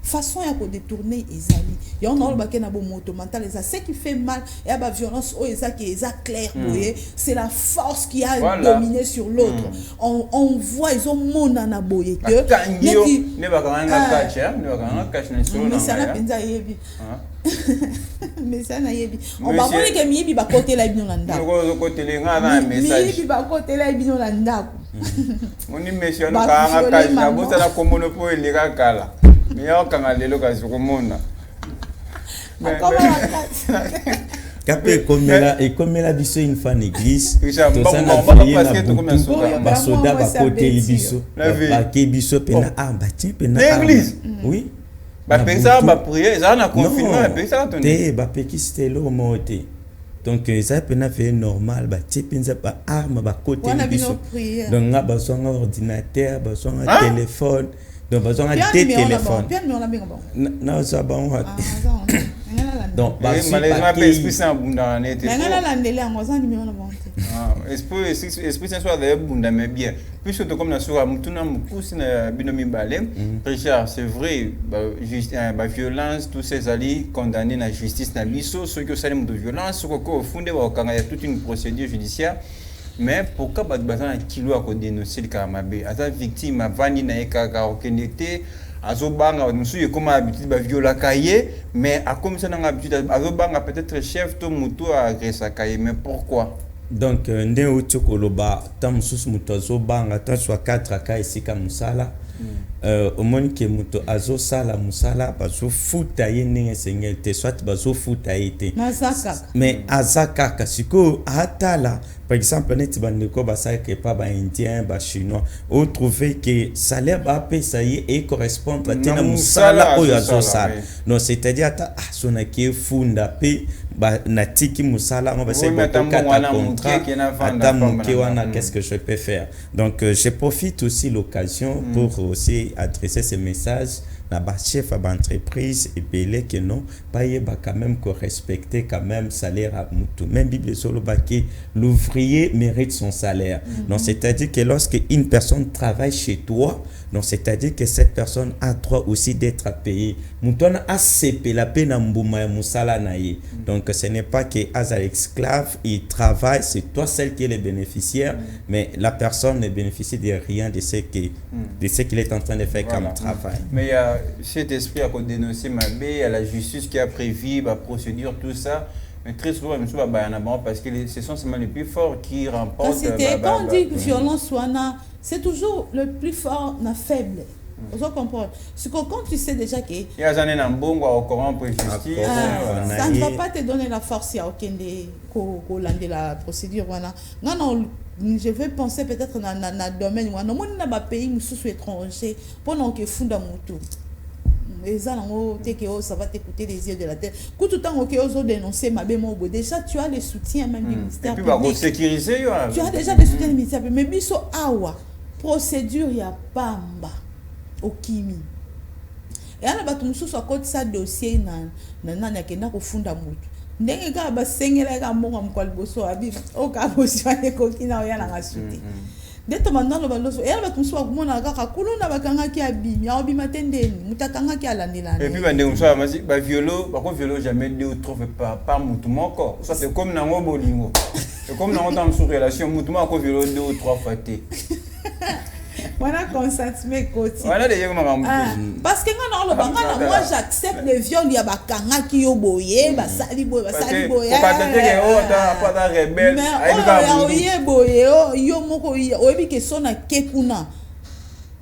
façon ya ko détourner ezali ya on a ba na bon moto mental ça ce qui fait mal et ba violence o eza qui est clair boye c'est la force qui a dominé sur l'autre on voit ils ont mona na boye que ne ba kanga catch ne ba kanga catch na solo na ça na penza yebi mais ça na yebi on va voir que miyebi ba côté la bino na ndako ko côté le nga na message miyebi ba côté la bino na ndako moni monsieur no kanga catch na bosa na komono po ile kala mais on kanga lelo ka zukomona Capé comme la biso une fan église to ça na basoda ba côté biso ba ke biso pena ba ti pena l'église oui ba pensa ba prier ça na confinement ba pensa ton te ba pekiste lo moté donc ça pena fait normal ba ti pensa ba arme ba côté biso donc nga ba so ordinateur ba so téléphone donc besoin de deux téléphones non ça bon donc malheureusement esprit saint bunda na été esprit saint soit de bunda mais bien puisque comme na sura mutuna mukusi na binomi balem Richard c'est vrai ba violence tous ces alliés condamnés na justice na biso ceux qui salement de violence ko fondé ba kanga il y a toute une procédure judiciaire. Mais pourquoi pas de kilo à dénoncer le Karamabe? À sa victime, à Vani Naïka, au Kenete, à Zobanga, nous sommes comme habitude de violer Kaye, mais à comme ça, on a habitude à Zobanga peut-être chef de moto à agresser Kaye, mais pourquoi? Donc, ndé Koloba, tam sous moto Zobanga, tant soit 4 à Kaye, si comme Musala, au moins que moto Azo Sala Musala, bazo foutaye n'engé seigneur, soit bazo foutaye te. Mais Azaka, siko, Atala. Par exemple, net bandeko basa que pas ba indien, ba chinois, on trouver que salaire ba paye ça y est et correspond à tena musala o yazo sala. Non, c'est-à-dire ata sona qui funda pe ba natiki musala on va se boto kata contrat ata moké wana qu'est-ce que je peux faire. Donc je profite aussi l'occasion pour aussi adresser ce message na ba chef à entreprise et belé que non pas quand même que respecter quand même salaire à mutu même bible solo ba que l'ouvrier mérite son salaire. Donc c'est-à-dire que lorsque une personne travaille chez toi, donc c'est-à-dire que cette personne a droit aussi d'être payée. Mutona a CP la peine à mbuma musala naie. Donc ce n'est pas que as esclave, il travaille, c'est toi celle qui est le bénéficiaire, mais la personne ne bénéficie de rien de ce qu'il est en train de faire comme travail. Mais il y a cet esprit à dénoncer Mabé, à la justice qui a prévu la procédure, tout ça. Mais très souvent, parce que ce sont seulement les plus forts qui remportent. Quand on dit violence, c'est toujours le plus fort, la faible. Vous comprenez? C'est que quand tu sais déjà que il y a un bon au courant pour justice. Ça ne va pas te donner la force, il y a aucun de la procédure. Non, je vais penser peut-être dans le domaine où on a un pays sous étranger pendant que funda mutu. Ça va t'écouter les yeux de la tête. Quand tout le temps que dénoncer ma bémon, déjà tu as le soutien même du ministère public. Et puis sécuriser. Tu as déjà le soutien du ministère public. Mais biso awa procédure ya pamba okimi. Et ana batu mususu akoti sa dossier na yakenda kufunda mutu. Ndenge ka basengela ka mbongo mkwali boso abi o ka boso ane kokina oyana ngasuti. Dès maintenant le baloso et elle va tout soit kumona kaka kuluna bakanga ki abimi ya obima tendeni mutakanga ki alandela. Et puis bande muso masi ba violo ba ko violo jamais deux ou trop pas mutu moko ça c'est comme nango bolingo c'est comme nango dans une relation mutu moko violo deux ou trois fois té. Voilà consentement côté. Voilà déjà comme parce que moi j'accepte le viol ya bakanga ki yo boye ba sali boye. Pas tenter oh ta rebelle ay boye yo moko oyebi ke sona kekuna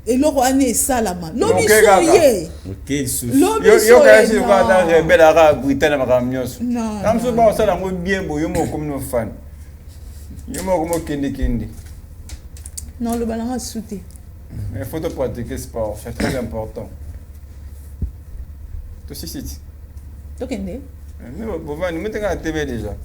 eloko ane salama lobi soye OK sous yo kasi ba ta rebelle ara Britannia makamnyoso comme ça ba sala ngo bien boye mo comme no fan yo mo comme kende non le balanga souté. Il faut pratiquer sport, c'est très important. Tu sais, c'est. Tu connais? Mais bon, nous mettons à la TV déjà.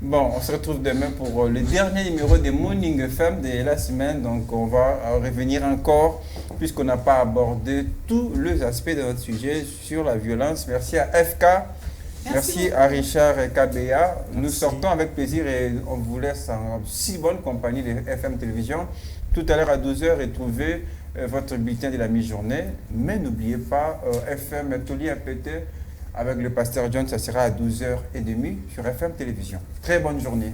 Bon, on se retrouve demain pour le dernier numéro des Morning FM de la semaine. Donc, on va revenir encore, puisqu'on n'a pas abordé tous les aspects de notre sujet sur la violence. Merci à FK. Merci à Richard et KBA. Nous sortons avec plaisir et on vous laisse en si bonne compagnie de FM Télévision. Tout à l'heure à 12h, retrouvez votre bulletin de la mi-journée. Mais n'oubliez pas, FM Toli APT avec le pasteur John, ça sera à 12h30 sur FM Télévision. Très bonne journée.